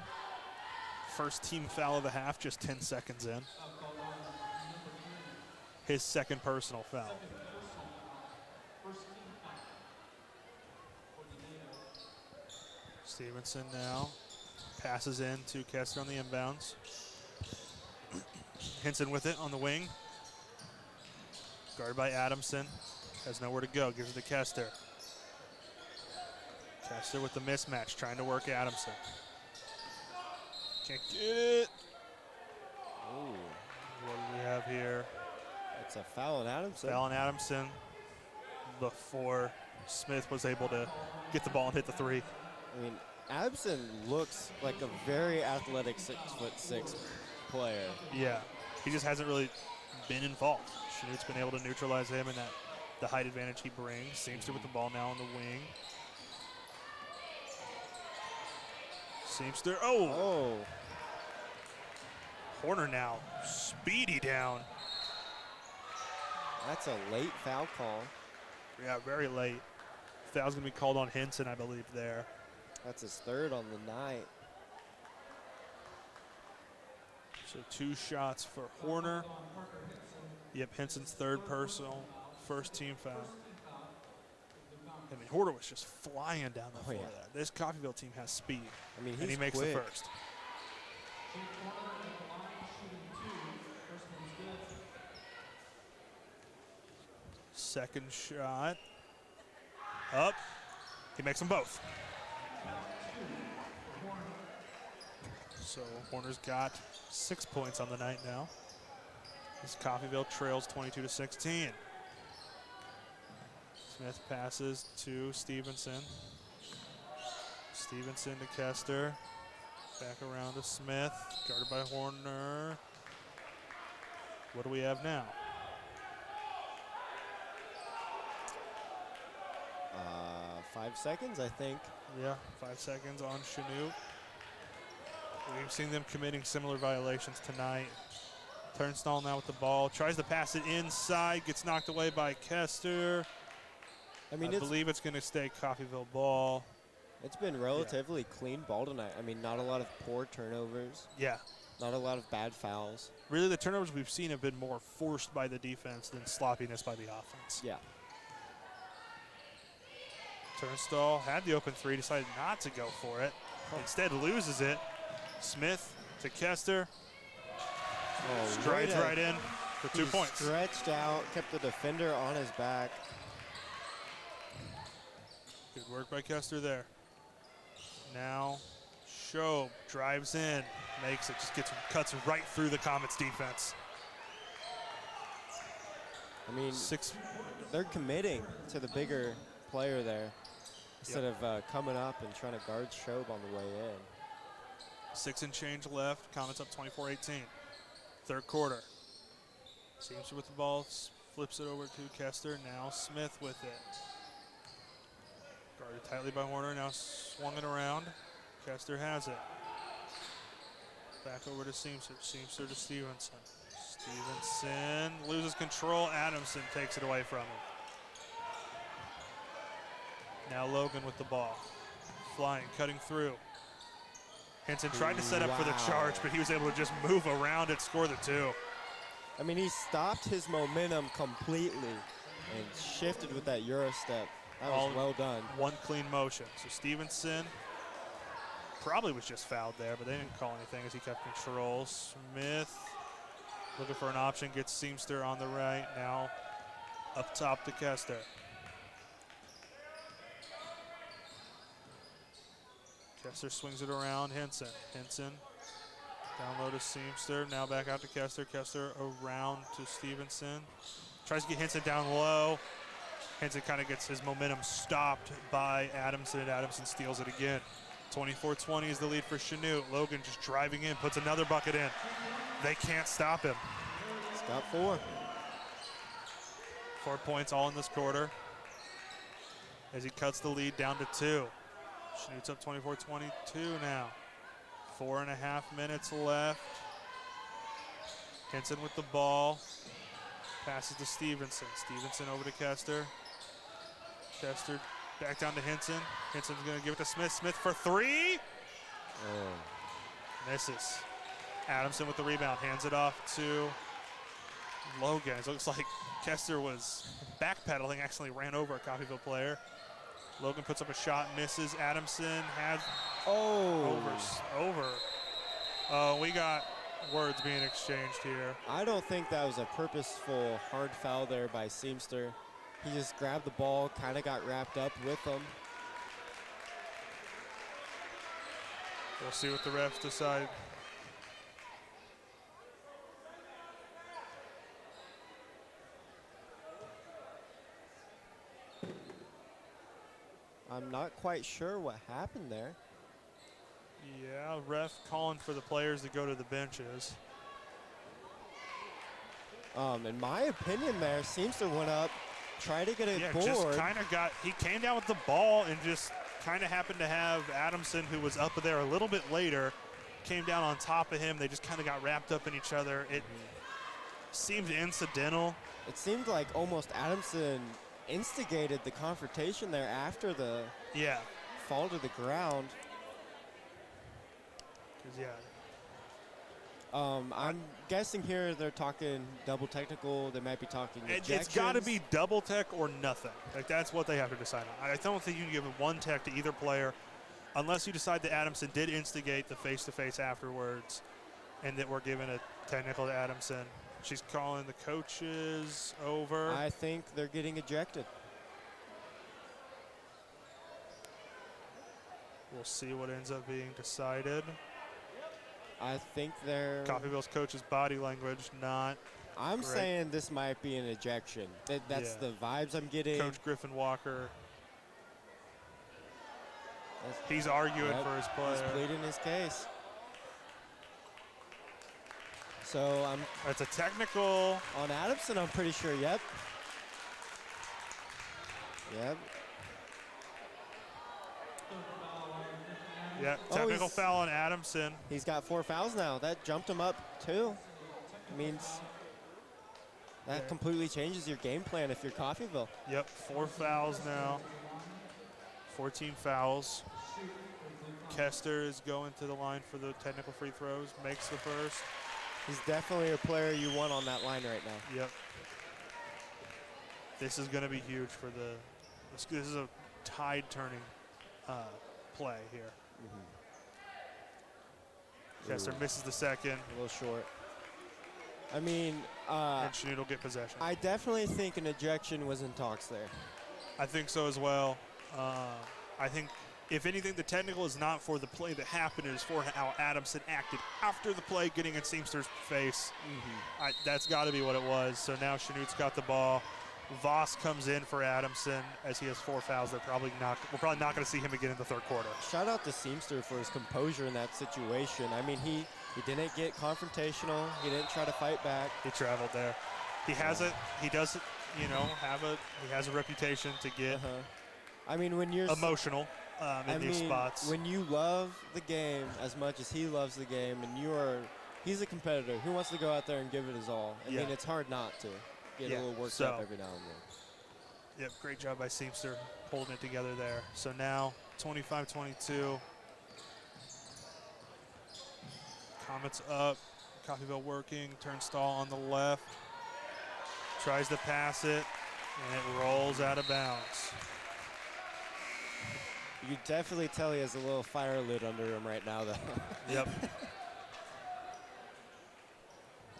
First team foul of the half, just 10 seconds in. His second personal foul. Stevenson now passes in to Kester on the inbounds. Henson with it on the wing. Guarded by Adamson. Has nowhere to go. Gives it to Kester. Kester with the mismatch, trying to work Adamson. Can't get it. Ooh. What do we have here? It's a foul on Adamson. Foul on Adamson before Smith was able to get the ball and hit the three. I mean, Adamson looks like a very athletic 6'6" player. Yeah, he just hasn't really been involved. Chanute's been able to neutralize him and the height advantage he brings. Seamster with the ball now on the wing. Seamster, Oh. Horner now, speedy down. That's a late foul call. Yeah, very late. Foul's gonna be called on Henson, I believe, there. That's his third on the night. So 2 shots for Horner. Yep, Henson's third personal, first team foul. I mean, Horner was just flying down the floor there. This Coffeyville team has speed. I mean, and he makes quick. the first. Second shot. Up. He makes them both. So Horner's got 6 points on the night now. This Coffeyville trails 22-16. Smith passes to Stevenson. Stevenson to Kester. Back around to Smith. Guarded by Horner. What do we have now? 5 seconds, I think. Yeah, 5 seconds on Chanute. We've seen them committing similar violations tonight. Turnstall now with the ball. Tries to pass it inside. Gets knocked away by Kester. I mean, I believe it's going to stay Coffeyville ball. It's been relatively clean ball tonight. I mean, not a lot of poor turnovers. Yeah. Not a lot of bad fouls. Really, the turnovers we've seen have been more forced by the defense than sloppiness by the offense. Yeah. Turnstall had the open three, decided not to go for it. Instead loses it. Smith to Kester. Strides right in for 2 points. Stretched out, kept the defender on his back. Good work by Kester there. Now Shobe drives in, makes it, just cuts right through the Comets defense. I mean, they're committing to the bigger player there instead of coming up and trying to guard Shobe on the way in. 6 and change left. Comets up 24-18. Third quarter. Seamster with the ball, flips it over to Kester. Now Smith with it. Guarded tightly by Warner, now swung it around. Kester has it. Back over to Seamster. Seamster to Stevenson. Stevenson loses control. Adamson takes it away from him. Now Logan with the ball. Flying, cutting through. Henson tried to set up for the charge, but he was able to just move around and score the 2. I mean, he stopped his momentum completely and shifted with that Euro step. That was well done. One clean motion. So Stevenson probably was just fouled there, but they didn't call anything as he kept control. Smith looking for an option, gets Seamster on the right. Now up top to Kester. Kester swings it around. Henson. Henson down low to Seamster. Now back out to Kester. Kester around to Stevenson. Tries to get Henson down low. Henson kind of gets his momentum stopped by Adamson. Adamson steals it again. 24-20 is the lead for Chanute. Logan just driving in, puts another bucket in. They can't stop him. He's got 4. 4 points all in this quarter as he cuts the lead down to 2. Chanute's up 24-22 now. 4.5 minutes left. Henson with the ball. Passes to Stevenson. Stevenson over to Kester. Kester back down to Henson. Henson's going to give it to Smith. Smith for 3. Misses. Adamson with the rebound. Hands it off to Logan. It looks like Kester was backpedaling, actually ran over a Coffeyville player. Logan puts up a shot, misses. Adamson has over. We got words being exchanged here. I don't think that was a purposeful hard foul there by Seamster. He just grabbed the ball, kind of got wrapped up with him. We'll see what the refs decide. I'm not quite sure what happened there. Yeah, ref calling for the players to go to the benches. In my opinion there, Seamster went up, tried to get it board. Just kind of he came down with the ball and just kind of happened to have Adamson, who was up there a little bit later, came down on top of him. They just kind of got wrapped up in each other. It seemed incidental. It seemed like almost Adamson instigated the confrontation there after the fall to the ground. I'm guessing here they're talking double technical. They might be talking ejections. It's got to be double tech or nothing. Like, that's what they have to decide on. I don't think you can give one tech to either player unless you decide that Adamson did instigate the face-to-face afterwards and that we're giving a technical to Adamson. She's calling the coaches over. I think they're getting ejected. We'll see what ends up being decided. I think they're... Coffeyville's coach's body language not I'm great. saying this might be an ejection. That's the vibes I'm getting. Coach Griffin Walker. He's arguing for his player. He's pleading his case. So That's a technical. On Adamson, I'm pretty sure, yep. Yeah, technical foul on Adamson. He's got 4 fouls now. That jumped him up, too. Means that completely changes your game plan if you're Coffeyville. Yep, 4 fouls now. 14 fouls. Kester is going to the line for the technical free throws, makes the first. He's definitely a player you want on that line right now. Yep. This is going to be huge for this is a tide-turning play here. Kester misses the second. A little short. I mean, and Chanute will get possession. I definitely think an ejection was in talks there. I think so as well. I think, if anything, the technical is not for the play that happened. It is for how Adamson acted after the play, getting in Seamster's face. That's got to be what it was. So now Chanute's got the ball. Voss comes in for Adamson as he has 4 fouls. We're probably not going to see him again in the third quarter. Shout out to Seamster for his composure in that situation. I mean, he didn't get confrontational. He didn't try to fight back. He traveled there. He has it. He does, he has a reputation to get I mean, when you're emotional in these spots. When you love the game as much as he loves the game, and he's a competitor who wants to go out there and give it his all. I mean, it's hard not to get a little worked up every now and then. Yep, great job by Seamster holding it together there. So now 25-22. Comets up. Coffeyville working. Turnstile on the left. Tries to pass it, and it rolls out of bounds. You can definitely tell he has a little fire lit under him right now, though. Yep.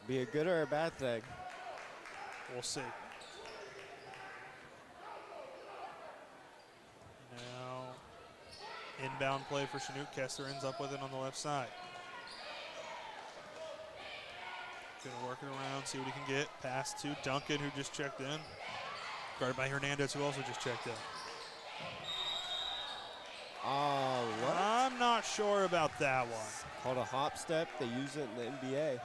Be a good or a bad thing. We'll see. Now, inbound play for Chanute. Kessler ends up with it on the left side. Gonna work it around, see what he can get. Pass to Duncan, who just checked in. Guarded by Hernandez, who also just checked in. What? I'm not sure about that one. Called a hop step. They use it in the NBA.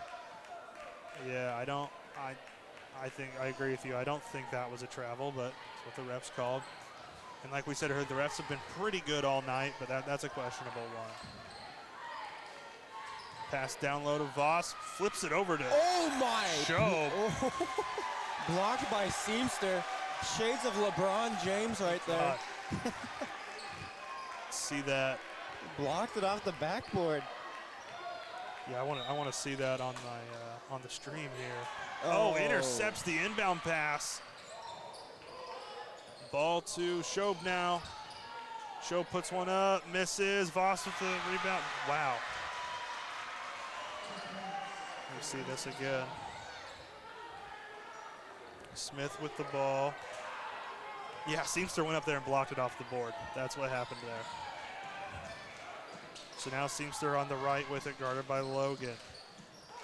Yeah, I think I agree with you. I don't think that was a travel, but that's what the refs called. And like we said, the refs have been pretty good all night, but that's a questionable one. Pass down low to Voss, flips it over to Show. Blocked by Seamster. Shades of LeBron James right there. See that. Blocked it off the backboard. Yeah, I want to see that on my on the stream here. Intercepts the inbound pass. Ball to Shobe now. Shobe puts one up, misses. Voss with the rebound. Wow. Let me see this again. Smith with the ball. Yeah, Seamster went up there and blocked it off the board. That's what happened there. So now Seamster on the right with it, guarded by Logan.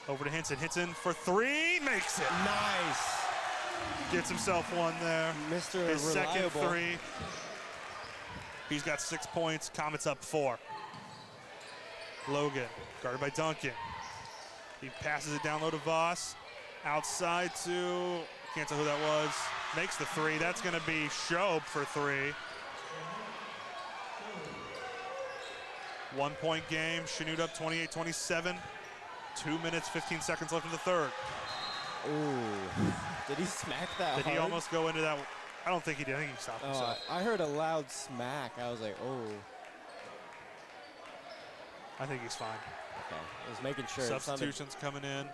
Over to Hinson. Hinson for 3, makes it. Nice. Gets himself one there. Mr. His Reliable. second 3. He's got 6 points. Comets up 4. Logan, guarded by Duncan. He passes it down low to Voss. Outside to, can't tell who that was. Makes the 3. That's going to be Shobe for 3. 1 point game. Chanute up 28-27. 2 minutes, 15 seconds left in the third. Ooh. Did he smack that Did hard? he almost go into that? I don't think he did. I think he stopped himself. I heard a loud smack. I was like, oh. I think he's fine. Okay. I was making sure. Substitutions coming in.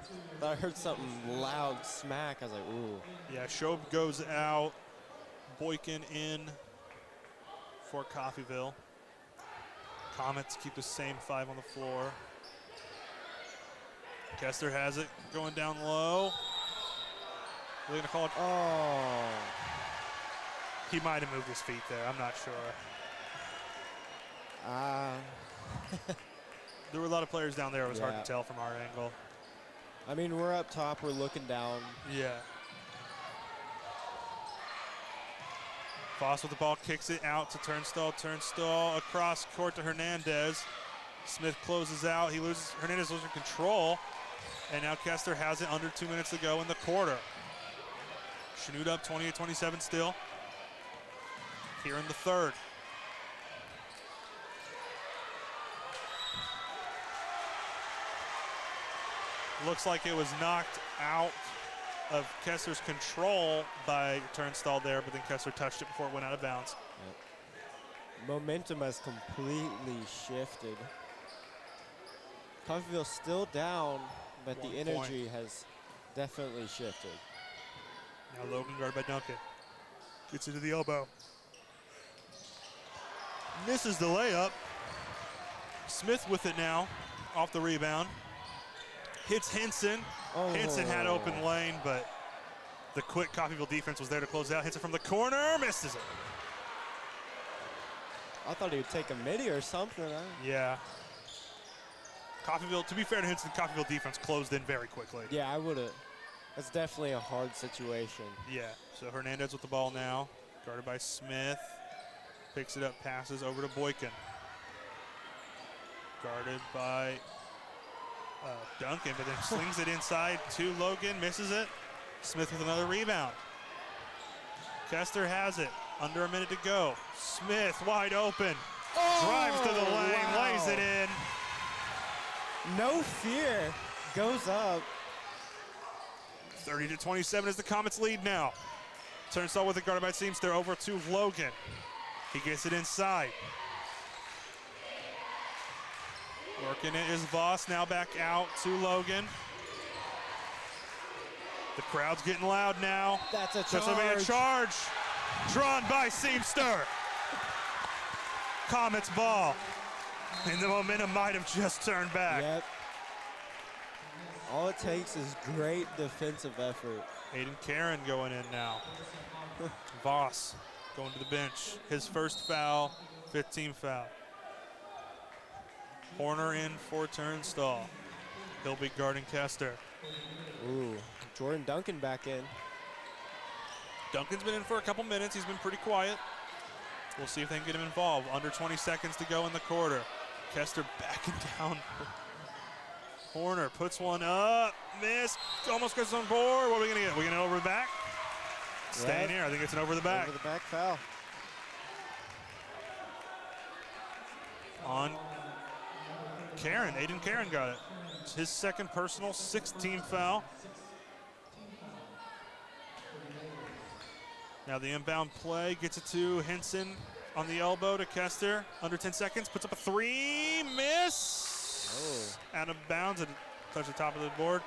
I heard something loud smack. I was like, ooh. Yeah, Shobe goes out. Boykin in for Coffeyville. Comets keep the same 5 on the floor. Kessler has it going down low. Are they going to call it? Oh. He might have moved his feet there. I'm not sure. There were a lot of players down there. It was hard to tell from our angle. I mean, we're up top. We're looking down. Yeah. Voss with the ball, kicks it out to Turnstile. Turnstile across court to Hernandez. Smith closes out. Hernandez loses control. And now Kessler has it under 2 minutes to go in the quarter. Chanute up 28-27 still. Here in the third. Looks like it was knocked out of Kessler's control by Turnstile there, but then Kessler touched it before it went out of bounds. Yep. Momentum has completely shifted. Coffeyville still down, but the energy has definitely shifted. Now Logan guarded by Duncan. Gets into the elbow. Misses the layup. Smith with it now, off the rebound. Hits Hinson. Oh. Hinson had open lane, but the quick Coffeyville defense was there to close out. Hits it from the corner, misses it. I thought he would take a midi or something. Yeah. Coffeyville, to be fair to Hinson, Coffeyville defense closed in very quickly. Yeah, I would have. That's definitely a hard situation. Yeah, so Hernandez with the ball now, guarded by Smith. Picks it up, passes over to Boykin. Guarded by Duncan, but then slings it inside to Logan, misses it. Smith with another rebound. Kester has it, under a minute to go. Smith wide open, drives to the lane, lays it in. No fear, goes up. 30-27 is the Comets lead now. Turnstile with it, guarded by Seamster, over to Logan. He gets it inside. Working it is Voss, now back out to Logan. The crowd's getting loud now. That's a There's gonna be a charge. Drawn by Seamster. Comets ball. And the momentum might have just turned back. Yep. All it takes is great defensive effort. Aiden Karen going in now. Voss going to the bench. His first foul, 15 foul. Horner in for Turnstile. He'll be guarding Kester. Ooh, Jordan Duncan back in. Duncan's been in for a couple minutes. He's been pretty quiet. We'll see if they can get him involved. Under 20 seconds to go in the quarter. Kester backing down. Horner puts one up, missed, almost gets on board. What are we gonna get? We're gonna over the back? Staying here, I think it's an over the back. Over the back foul. On Karen, Aiden Karen got it. It's his second personal, 16 foul. Now the inbound play gets it to Henson on the elbow to Kester. Under 10 seconds, puts up a three, miss. Oh. Out of bounds and touch the top of the board.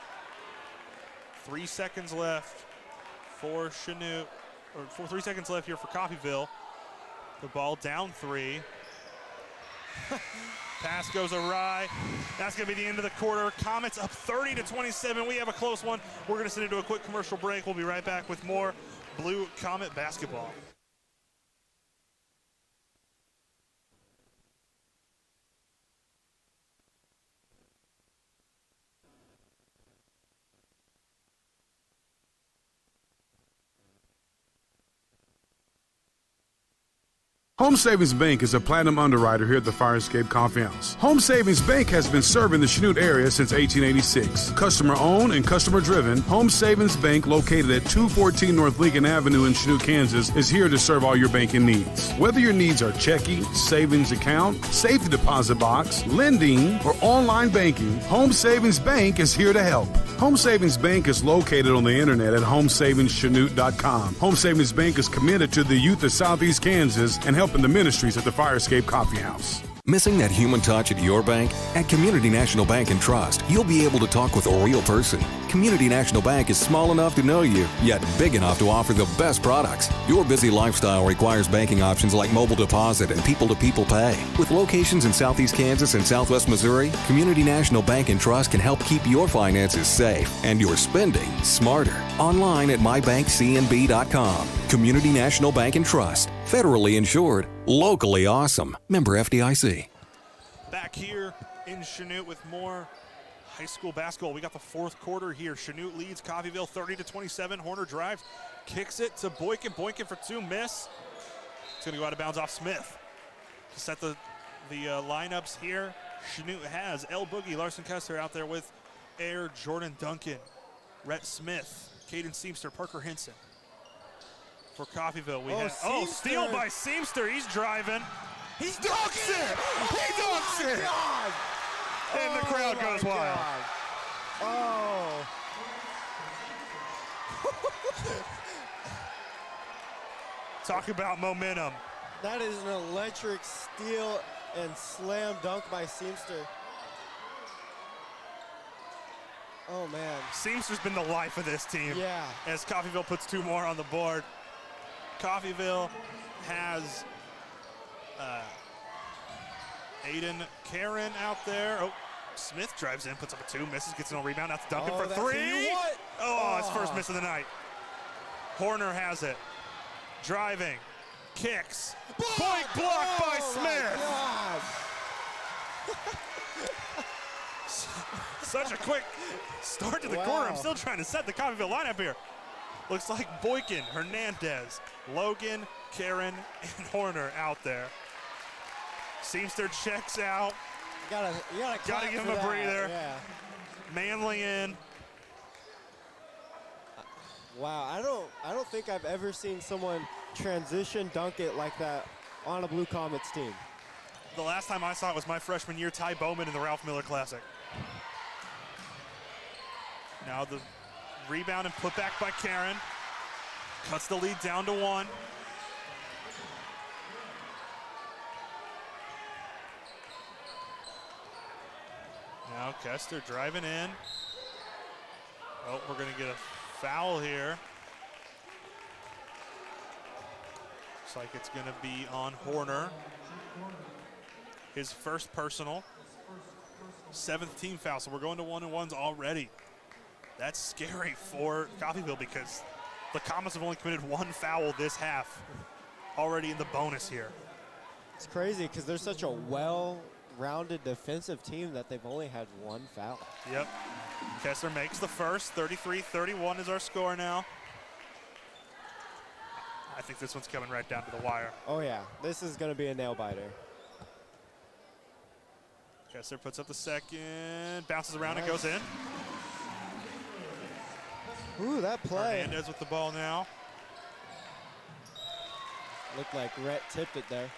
3 seconds left for Chanute, or 3 seconds left here for Coffeyville. The ball down 3. Pass goes awry. That's going to be the end of the quarter. Comets up 30-27. We have a close one. We're going to send it to a quick commercial break. We'll be right back with more Blue Comet basketball. Home Savings Bank is a platinum underwriter here at the Fire Escape Coffee House. Home Savings Bank has been serving the Chanute area since 1886. Customer owned and customer driven, Home Savings Bank, located at 214 North Lincoln Avenue in Chanute, Kansas, is here to serve all your banking needs. Whether your needs are checking, savings account, safety deposit box, lending, or online banking, Home Savings Bank is here to help. Home Savings Bank is located on the internet at homesavingschanute.com. Home Savings Bank is committed to the youth of Southeast Kansas and helping the ministries at the Fire Escape Coffee House. Missing that human touch at your bank? At Community National Bank and Trust, you'll be able to talk with a real person. Community National Bank is small enough to know you, yet big enough to offer the best products. Your busy lifestyle requires banking options like mobile deposit and people-to-people pay. With locations in Southeast Kansas and Southwest Missouri, Community National Bank and Trust can help keep your finances safe and your spending smarter. Online at mybankcnb.com. Community National Bank and Trust. Federally insured. Locally awesome. Member FDIC. Back here in Chanute with more high school basketball. We got the fourth quarter here. Chanute leads Coffeyville 30-27. Horner drives, kicks it to Boykin. Boykin for 2, miss. It's going to go out of bounds off Smith. To set the lineups here, Chanute has El Boogie, Larson Kester out there with Air, Jordan Duncan, Rhett Smith, Caden Seamster, Parker Henson. For Coffeyville, we have steal by Seamster. He's driving. He dunks it! He dunks it! God. And the crowd goes wild. Oh. Talk about momentum. That is an electric steal and slam dunk by Seamster. Oh, man. Seamster's been the life of this team. Yeah. As Coffeyville puts 2 more on the board. Coffeyville has Aiden Karen out there. Oh, Smith drives in, puts up a 2, misses, gets no rebound. That's Duncan for 3. Oh, it's first miss of the night. Horner has it. Driving, kicks. Point blocked by Smith. Such a quick start to the corner. I'm still trying to set the Coffeyville lineup here. Looks like Boykin, Hernandez, Logan, Karen, and Horner out there. Seamster checks out. You gotta give him a breather. Yeah. Manley in. Wow, I don't think I've ever seen someone transition dunk it like that on a Blue Comets team. The last time I saw it was my freshman year, Ty Bowman in the Ralph Miller Classic. Now the rebound and put back by Karen. Cuts the lead down to 1. Now Kester driving in. Oh, we're gonna get a foul here. Looks like it's gonna be on Horner. His first personal. 7th team foul, so we're going to 1-and-1s already. That's scary for Coffeyville because the Comets have only committed 1 foul this half, already in the bonus here. It's crazy because they're such a well-rounded defensive team that they've only had 1 foul. Yep. Kessler makes the first. 33-31 is our score now. I think this one's coming right down to the wire. Oh yeah, this is gonna be a nail biter. Kessler puts up the second, bounces around and goes in. Ooh, that play. Hernandez with the ball now. Looked like Rhett tipped it there.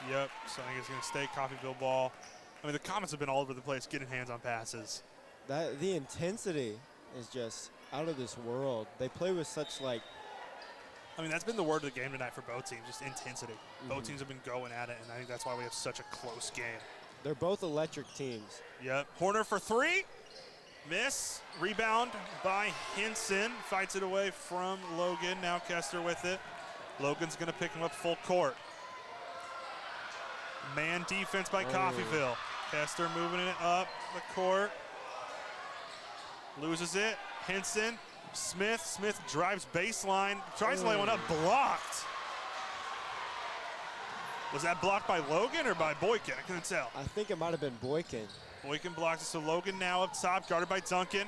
Yep, so I think it's gonna stay Coffeyville ball. I mean, the Comets have been all over the place getting hands on passes. The intensity is just out of this world. They play with such I mean, that's been the word of the game tonight for both teams, just intensity. Both teams have been going at it, and I think that's why we have such a close game. They're both electric teams. Yep. Horner for 3. Miss. Rebound by Hinson. Fights it away from Logan. Now Kester with it. Logan's going to pick him up full court. Man defense by Coffeyville. Kester moving it up the court. Loses it. Hinson. Smith drives baseline. Tries to lay one up. Blocked. Was that blocked by Logan or by Boykin? I couldn't tell. I think it might have been Boykin. Boykin blocks it, so Logan now up top, guarded by Duncan.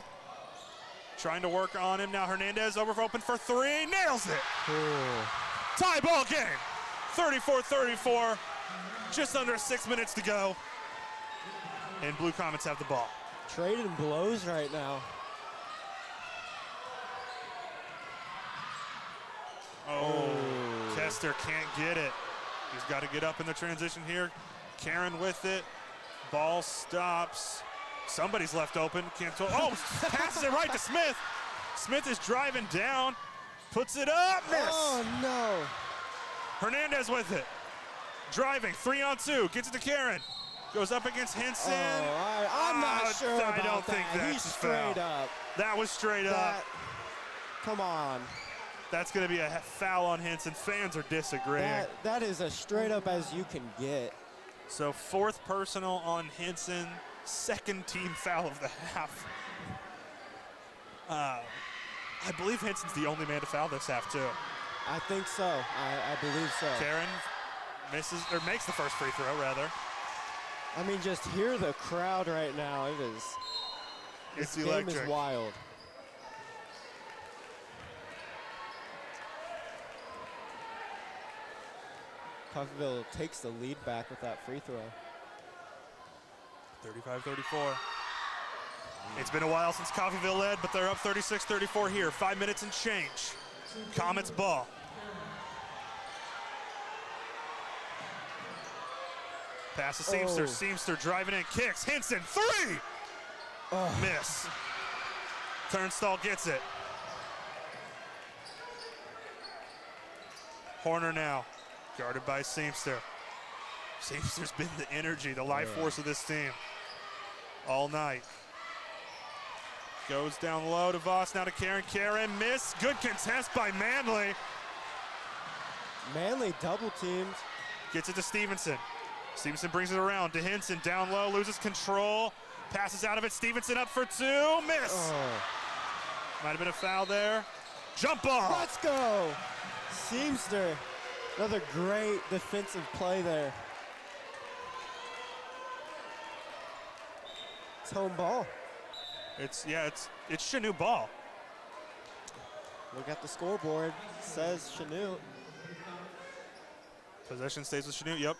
Trying to work on him. Now Hernandez open for 3. Nails it. Tie ball game. 34-34. Just under 6 minutes to go. And Blue Comets have the ball. Trading blows right now. Oh, Kester can't get it. He's got to get up in the transition here. Karen with it. Ball stops. Somebody's left open. Passes it right to Smith. Smith is driving down. Puts it up. Miss. Oh, no. Hernandez with it. Driving. 3-on-2. Gets it to Karen. Goes up against Hinson. I'm not sure about I don't think that. that's He's a straight foul. up. That was straight up. Come on. That's going to be a foul on Hinson. Fans are disagreeing. That is as straight up as you can get. So 4th personal on Hinson. 2nd team foul of the half. I believe Hinson's the only man to foul this half too. I think so. I believe so. Karen makes the first free throw rather. I mean, just hear the crowd right now. It's this electric. game is wild. Coffeyville takes the lead back with that free throw. 35-34. It's been a while since Coffeyville led, but they're up 36-34 here. 5 minutes and change. Comets ball. Pass to Seamster. Seamster driving in, kicks. Hinson, 3! Miss. Turnstall gets it. Horner now. Guarded by Seamster. Seamster's been the energy, the life force of this team all night. Goes down low to Voss, now to Karen. Karen, miss. Good contest by Manley. Manley double teamed. Gets it to Stevenson. Stevenson brings it around to Hinson, down low, loses control. Passes out of it, Stevenson up for 2, miss. Might have been a foul there. Jump ball. Let's go. Seamster. Another great defensive play there. It's home ball. It's Chanute ball. Look at the scoreboard. It says Chanute. Possession stays with Chanute, yep.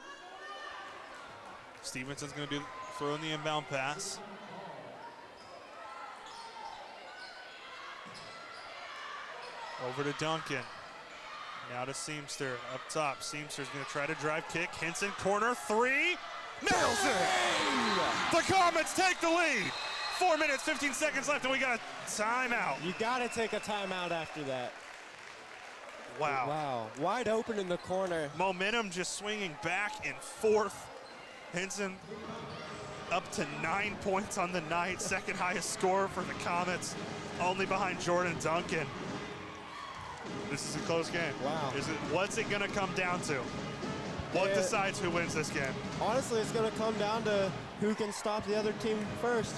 Stevenson's going to throw in the inbound pass. Over to Duncan. Now to Seamster up top. Seamster's going to try to drive kick. Hinson corner three. Nails it! The Comets take the lead. 4 minutes, 15 seconds left, and we got a timeout. You got to take a timeout after that. Wow. Wow. Wide open in the corner. Momentum just swinging back and forth. Hinson up to 9 points on the night. Second highest score for the Comets, only behind Jordan Duncan. This is a close game. Wow. What's it going to come down to? What decides who wins this game? Honestly, it's going to come down to who can stop the other team first.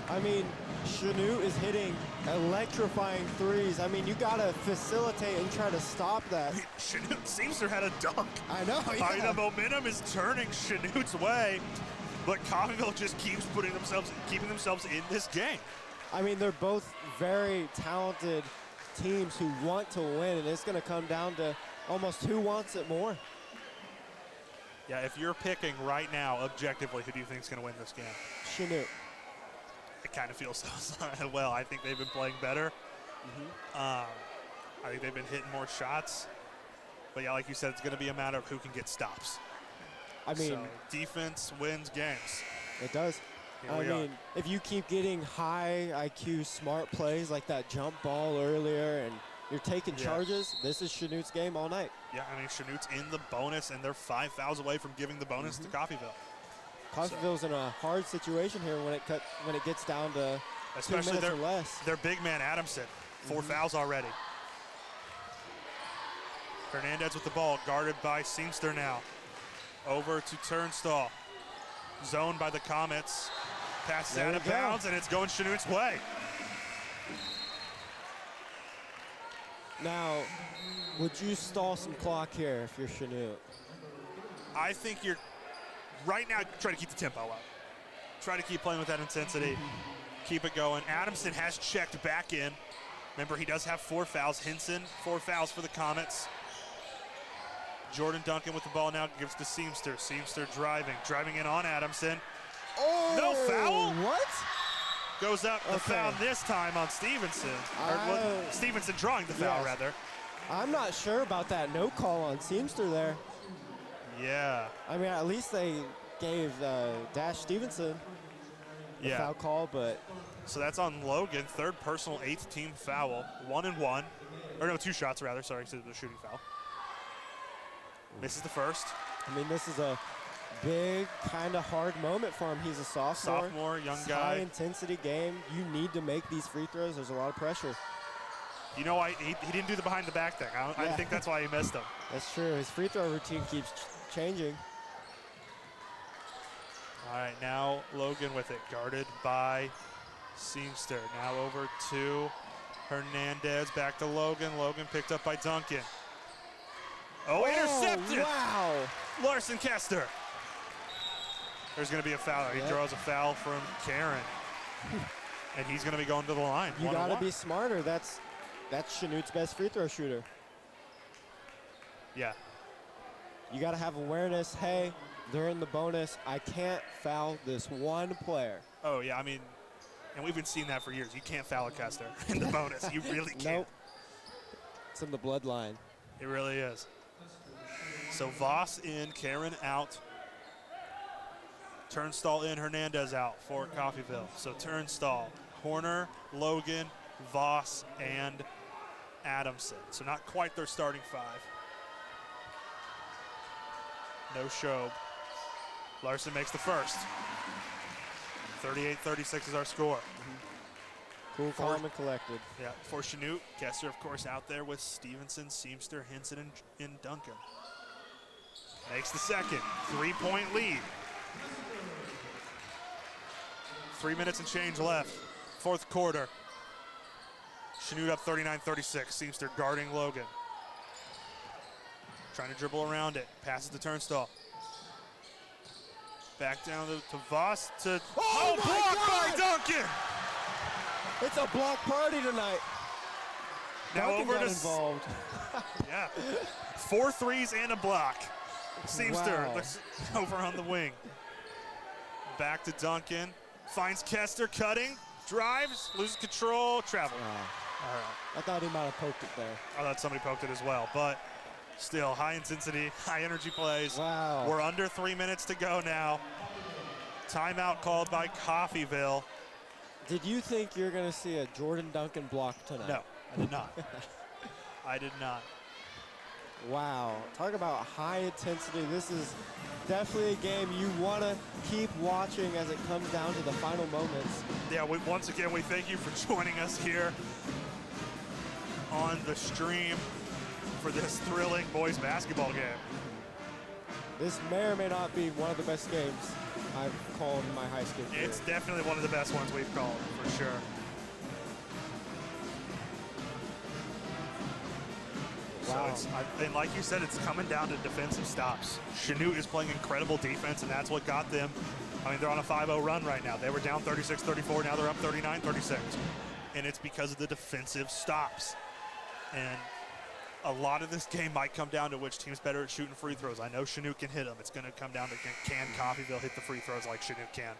I mean, Chanute is hitting electrifying threes. I mean, you got to facilitate and try to stop that. Chanute Seamster had a dunk. I know, yeah. I mean, the momentum is turning Chanute's way, but Coffeyville just keeps keeping themselves in this game. I mean, they're both very talented teams who want to win, and it's going to come down to almost who wants it more. Yeah, if you're picking right now, objectively, who do you think is going to win this game? Chanute. It kind of feels so. Well, I think they've been playing better. I think they've been hitting more shots. But yeah, like you said, it's going to be a matter of who can get stops. I mean, so defense wins games. it does. I mean, if you keep getting high IQ smart plays like that jump ball earlier and you're taking charges, this is Chanute's game all night. Yeah, I mean, Chanute's in the bonus, and they're 5 fouls away from giving the bonus to Coffeyville. Coffeyville's in a hard situation here when it gets down to Especially 2 minutes or less. Their big man, Adamson, 4 fouls already. Hernandez with the ball, guarded by Seamster now. Over to Turnstall. Zoned by the Comets. Passes out of bounds, and it's going Chanute's way. Now, would you stall some clock here if you're Chanute? I think you're, right now, try to keep the tempo up. Try to keep playing with that intensity. Keep it going. Adamson has checked back in. Remember, he does have 4 fouls. Hinson, 4 fouls for the Comets. Jordan Duncan with the ball now gives to Seamster. Seamster driving in on Adamson. Oh, no foul? What? Goes up the foul this time on Stevenson. Stevenson drawing the foul, rather. I'm not sure about that no call on Seamster there. Yeah. I mean, at least they gave Dash Stevenson the foul call, but. So that's on Logan, 3rd personal, 8th team foul. 1 and 1. Or no, 2 shots rather, sorry, instead of the shooting foul. Misses the first. I mean, this is a big, kind of hard moment for him. He's a sophomore. Young guy. High-intensity game. You need to make these free throws. There's a lot of pressure. You know, he didn't do the behind-the-back thing. I think that's why he missed them. That's true. His free throw routine keeps changing. All right, now Logan with it, guarded by Seamster. Now over to Hernandez, back to Logan. Logan picked up by Duncan. Oh, intercepted! Wow! Larson Kester. There's going to be a foul. He draws a foul from Karen. And he's going to be going to the line. You got to be smarter. That's Chanute's best free throw shooter. Yeah. You got to have awareness. Hey, they're in the bonus. I can't foul this one player. Oh, yeah. I mean, and we've been seeing that for years. You can't foul a Kester in the bonus. You really can't. Nope. It's in the bloodline. It really is. So Voss in, Karen out. Turnstall in, Hernandez out for Coffeyville. So Turnstall, Horner, Logan, Voss, and Adamson. So not quite their starting 5. No show. Larson makes the first. 38-36 is our score. Cool, calm, and collected. Yeah, for Chanute, Kester, of course, out there with Stevenson, Seamster, Hinson, and Duncan. Makes the second. 3-point lead. 3 minutes and change left. 4th quarter. Chanute up 39-36. Seamster guarding Logan. Trying to dribble around it. Passes to Turnstall. Back down to Voss to Oh my blocked by God! Duncan. It's a block party tonight. Now Duncan over got to involved. yeah, 4 threes and a block. Seamster Wow. over on the wing. Back to Duncan. Finds Kester cutting, drives, loses control, travel. All right. I thought he might have poked it there. I thought somebody poked it as well, but still high intensity, high energy plays. Wow. We're under 3 minutes to go now. Timeout called by Coffeyville. Did you think you're going to see a Jordan Duncan block tonight? No, I did not. I did not. Wow. Talk about high intensity. This is definitely a game you want to keep watching as it comes down to the final moments. Yeah, once again, we thank you for joining us here on the stream for this thrilling boys basketball game. This may or may not be one of the best games I've called in my high school career. It's definitely one of the best ones we've called, for sure. Wow. So and like you said, it's coming down to defensive stops. Chanute is playing incredible defense, and that's what got them. I mean, they're on a 5-0 run right now. They were down 36-34. Now they're up 39-36. And it's because of the defensive stops. And a lot of this game might come down to which team's better at shooting free throws. I know Chanute can hit them. It's going to come down to can Coffeyville hit the free throws like Chanute can.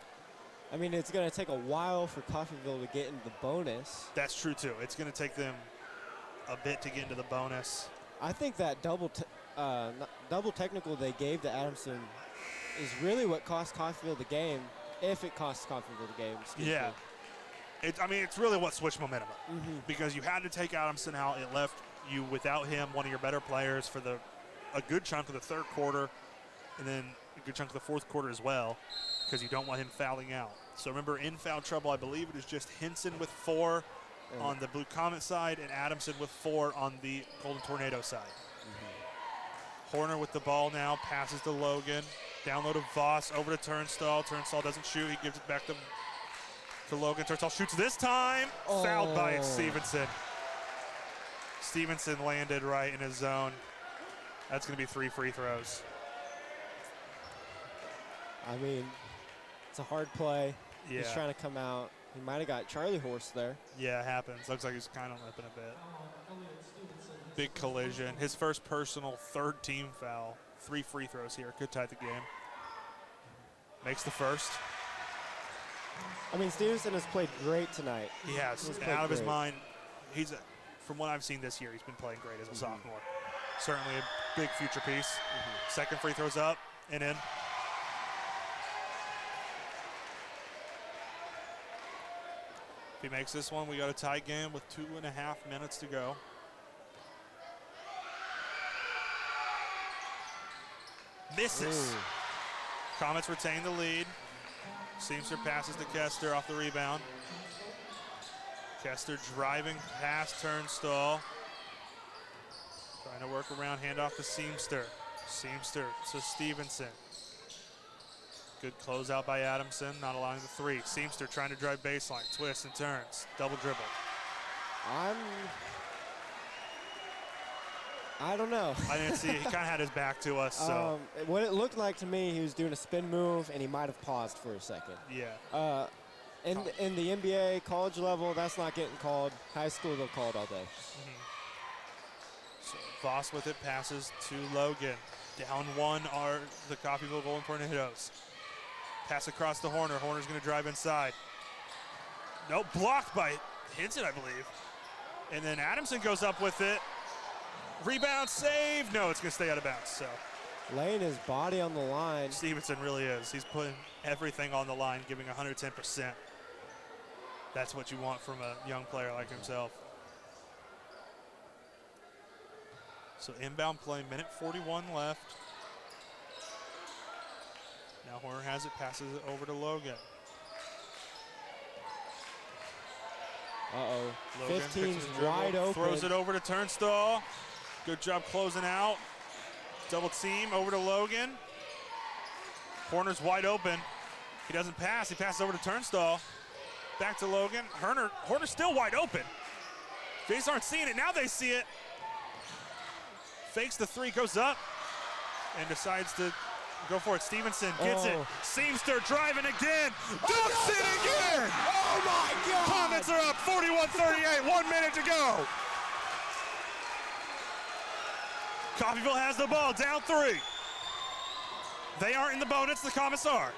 I mean, it's going to take a while for Coffeyville to get into the bonus. That's true, too. It's going to take them a bit to get into the bonus. I think that double technical they gave to Adamson is really what cost Coffeyville the game, if it costs Coffeyville the game. Yeah. It's really what switched momentum up. Because you had to take Adamson out. It left you without him, one of your better players, for a good chunk of the third quarter, and then a good chunk of the fourth quarter as well, because you don't want him fouling out. So remember, in foul trouble, I believe it is just Henson with 4 on the Blue Comet side and Adamson with 4 on the Golden Tornado side. Horner with the ball now, passes to Logan. Down low to Voss, over to Turnstall. Turnstall doesn't shoot. He gives it back to Logan. Turnstall shoots this time. Fouled by Stevenson. Stevenson landed right in his zone. That's going to be 3 free throws. I mean, it's a hard play. Yeah. He's trying to come out. He might have got Charlie Horse there. Yeah, it happens. Looks like he's kind of limping a bit. Big collision. His first personal, third team foul. 3 free throws here. Could tie the game. Makes the first. I mean, Stevenson has played great tonight. He has. He's And played out of his great. mind, from what I've seen this year, he's been playing great as a sophomore. Certainly a big future piece. Second free throws up and in. If he makes this one, we got a tie game with 2.5 minutes to go. Misses. Ooh. Comets retain the lead. Seamster passes to Kester off the rebound. Kester driving past Turnstall. Trying to work around, handoff to Seamster. Seamster to Stevenson. Good closeout by Adamson, not allowing the 3. Seamster trying to drive baseline, twists and turns, double dribble. I don't know. I didn't see it. He kind of had his back to us, so. What it looked like to me, he was doing a spin move, and he might have paused for a second. Yeah. In the NBA, college level, that's not getting called. High school, they'll call it all day. So Voss with it, passes to Logan. Down 1 are the Coffeyville Golden Tornadoes. Pass across to Horner. Horner's going to drive inside. Nope, blocked by Hinton, I believe. And then Adamson goes up with it. Rebound, save. No, it's going to stay out of bounds. So Laying his body on the line. Stevenson really is. He's putting everything on the line, giving 110%. That's what you want from a young player like himself. So inbound play, minute 41 left. Now Horner has it, passes it over to Logan. Uh-oh. Logan 15's picks his dribble, wide open. throws it over to Turnstall. Good job closing out. Double team over to Logan. Horner's wide open. He doesn't pass. He passes over to Turnstall. Back to Logan. Horner's still wide open. They just aren't seeing it. Now they see it. Fakes the 3, goes up, and decides to Go for it. Stevenson gets it. Oh. Seamster driving again. Dunks it again. Oh my God! Comets are up 41-38. 1 minute to go. Coffeyville has the ball, down 3. They aren't in the bonus, the Comets are.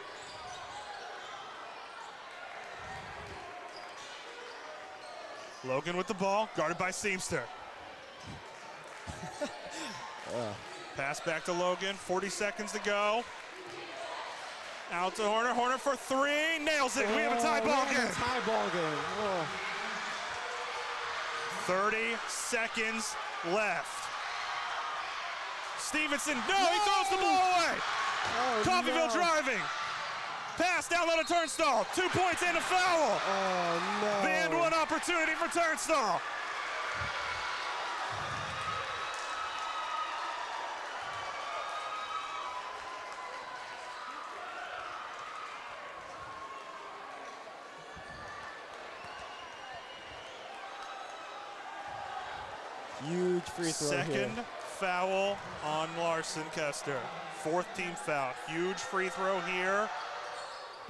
Logan with the ball, guarded by Seamster. Pass back to Logan, 40 seconds to go. Out to Horner, Horner for 3, nails it. We have a tie ball game. Tie ball game. Oh. 30 seconds left. Stevenson, no, he throws the ball away. Oh, Coffeyville no. driving. Pass down low to Turnstall. 2 points and a foul. Oh, no. The and one opportunity for Turnstall. Huge free throw Second here. foul on Larson Kester. 4th team foul. Huge free throw here.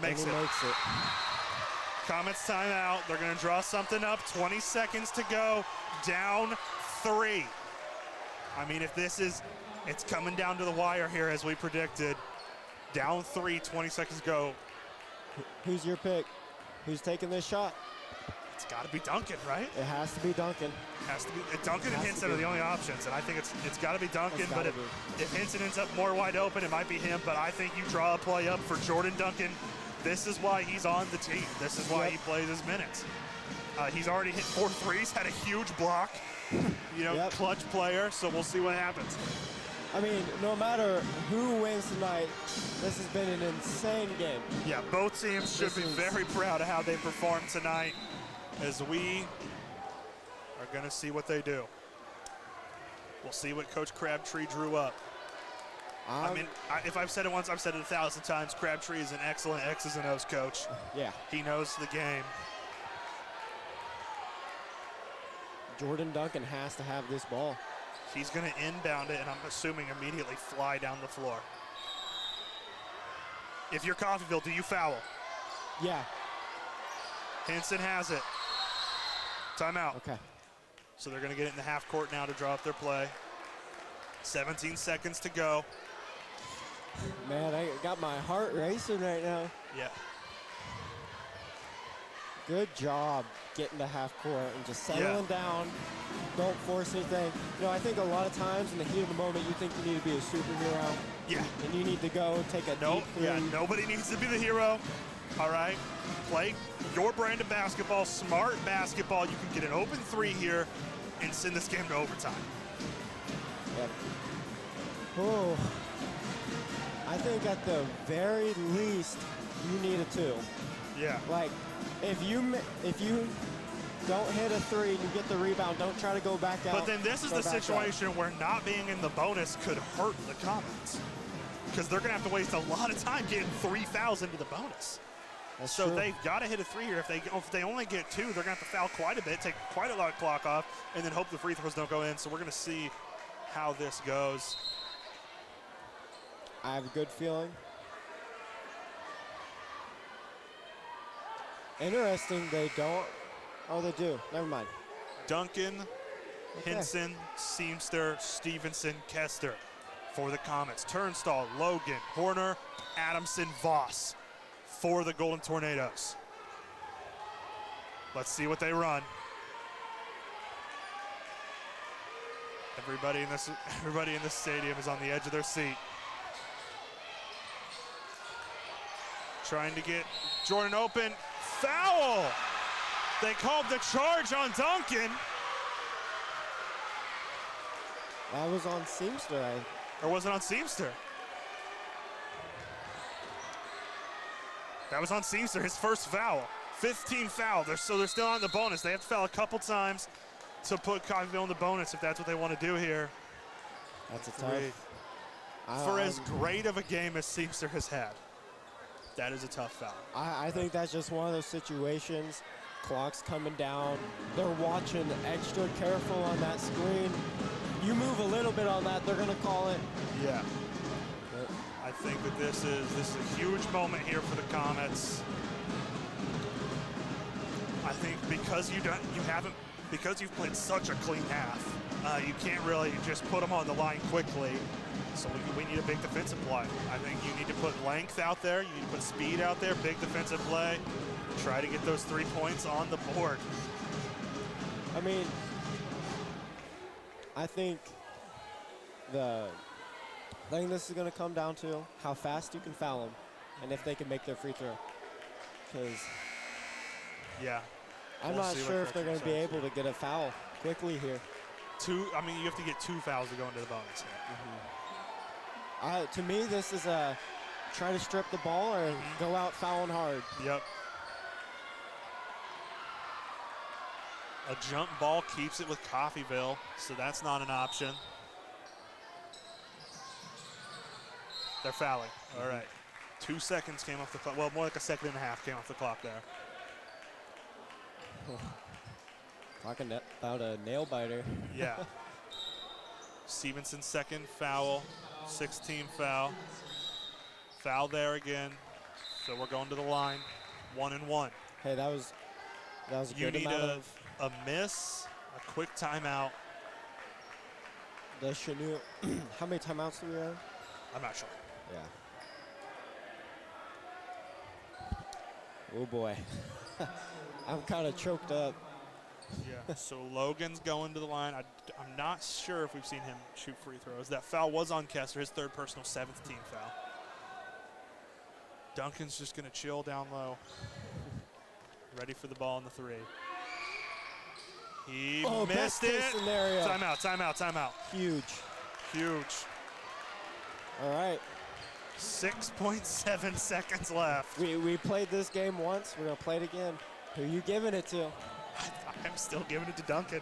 Makes And it. he makes it. Comets timeout. They're going to draw something up. 20 seconds to go. Down 3. I mean, if this is, it's coming down to the wire here as we predicted. Down 3, 20 seconds to go. Who's your pick? Who's taking this shot? It's got to be Duncan, right? It has to be Duncan. Has to be. Duncan and Has to Hinson are be. the only options, and I think it's got to be Duncan. It's But gotta if Hinson ends up more wide open, it might be him. But I think you draw a play up for Jordan Duncan. This is why he's on the team. This is why he plays his minutes. He's already hit 4 threes, had a huge block. Clutch player. So we'll see what happens. I mean, no matter who wins tonight, this has been an insane game. Yeah, both teams should This be is- very proud of how they performed tonight, as we are going to see what they do. We'll see what Coach Crabtree drew up. I mean, if I've said it once, I've said it 1,000 times. Crabtree is an excellent X's and O's coach. Yeah. He knows the game. Jordan Duncan has to have this ball. He's going to inbound it, and I'm assuming immediately fly down the floor. If you're Coffeyville, do you foul? Yeah. Hinson has it. Timeout. Okay. So they're going to get it in the half court now to draw up their play. 17 seconds to go. Man, I got my heart racing right now. Yeah. Good job getting to half court and just settling down. Don't force anything. I think a lot of times in the heat of the moment, you think you need to be a superhero. Yeah. And you need to go take a deep three. Yeah, nobody needs to be the hero. All right. Play your brand of basketball, smart basketball. You can get an open 3 here and send this game to overtime. Yep. Oh. I think at the very least, you need a 2. Yeah. Like, if you don't hit a 3 and you get the rebound, don't try to go back out. But then this is go the back up. situation where not being in the bonus could hurt the Comets, because they're going to have to waste a lot of time getting 3 fouls into the bonus. That's so true. they've got to hit a 3 here. If they only get 2, they're going to have to foul quite a bit, take quite a lot of clock off, and then hope the free throws don't go in. So we're going to see how this goes. I have a good feeling. Interesting, they don't. Oh, they do. Never mind. Duncan, Okay. Hinson, Seamster, Stevenson, Kester for the Comets. Turnstall, Logan, Horner, Adamson, Voss for the Golden Tornadoes. Let's see what they run. Everybody in this stadium is on the edge of their seat. Trying to get Jordan open. Foul! They called the charge on Duncan. That was on Seamster. Or was it on Seamster? That was on Seamster, his first foul. 15 foul, so they're still on the bonus. They have to foul a couple times to put Coffeyville in the bonus if that's what they want to do here. That's a Three. tough. For as great of a game as Seamster has had, that is a tough foul. I think that's just one of those situations. Clock's coming down. They're watching extra careful on that screen. You move a little bit on that, they're going to call it. Yeah. But I I think that this is a huge moment here for the Comets. I think because because you've played such a clean half, you can't really just put them on the line quickly. So we need a big defensive play. I think you need to put length out there. You need to put speed out there, big defensive play. Try to get those 3 points on the board. I mean, I think this is going to come down to how fast you can foul them and if they can make their free throw. Because yeah, I'm not sure if they're going to be able to get a foul quickly here. You have to get 2 fouls to go into the bonus here. To me, this is a try to strip the ball or go out fouling hard. Yep. A jump ball keeps it with Coffeyville, so that's not an option. They're fouling. All right. 2 seconds came off the clock. Well, more like a second and a half came off the clock there. Talking about a nail biter. Yeah. Stevenson's second foul, 16 foul. Foul there again. So we're going to the line, 1 and 1. Hey, that was a You good need amount of a miss, a quick timeout. the Chanute. How many timeouts do we have? I'm not sure. Yeah. Oh boy. I'm kind of choked up. Yeah. So Logan's going to the line. I'm not sure if we've seen him shoot free throws. That foul was on Kester, his third personal, 7th team foul. Duncan's just going to chill down low. Ready for the ball in the 3. He missed it. Scenario. Timeout. Huge. All right. 6.7 seconds left. We played this game once. We're going to play it again. Who are you giving it to? I'm still giving it to Duncan.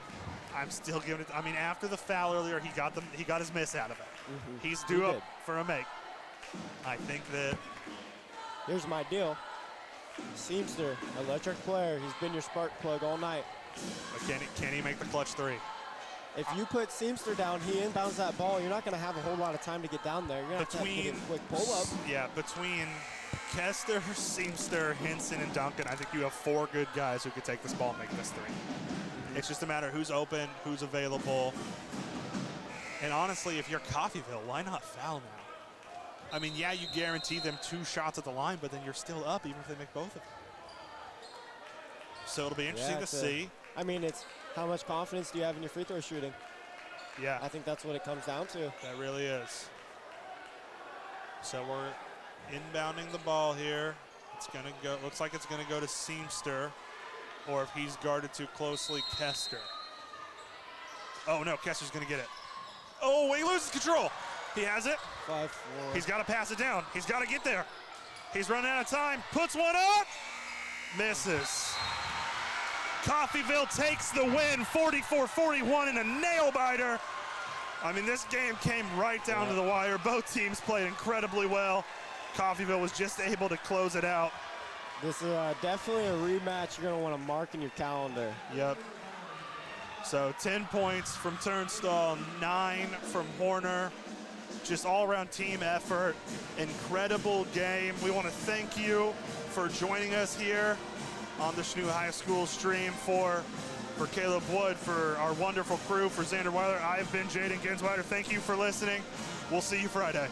I'm still giving it. I mean, after the foul earlier, he got his miss out of it. He's due up for a make. I think that. Here's my deal. Seamster, electric player. He's been your spark plug all night. But can he make the clutch 3? If you put Seamster down, he inbounds that ball. You're not going to have a whole lot of time to get down there. You're going to have to put a quick pull up. Yeah, between Kester, Seamster, Hinson, and Duncan, I think you have 4 good guys who could take this ball and make this 3. It's just a matter of who's open, who's available. And honestly, if you're Coffeyville, why not foul now? I mean, yeah, you guarantee them 2 shots at the line, but then you're still up even if they make both of them. So it'll be interesting to see. I mean, it's how much confidence do you have in your free throw shooting? Yeah. I think that's what it comes down to. That really is. So we're inbounding the ball here. It's going to go, looks like it's going to go to Seamster, or if he's guarded too closely, Kester. Oh, no, Kester's going to get it. Oh, he loses control. He has it. 5-4. He's got to pass it down. He's got to get there. He's running out of time. Puts one up. Misses. Coffeyville takes the win, 44-41 in a nail-biter. I mean, this game came right down to the wire. Both teams played incredibly well. Coffeyville was just able to close it out. This is definitely a rematch you're going to want to mark in your calendar. Yep. So 10 points from Turnstall, 9 from Horner. Just all-around team effort. Incredible game. We want to thank you for joining us here on the Chanute High School stream. For Caleb Wood, for our wonderful crew, for Xander Weiler, I've been Jaden Ginsweider. Thank you for listening. We'll see you Friday.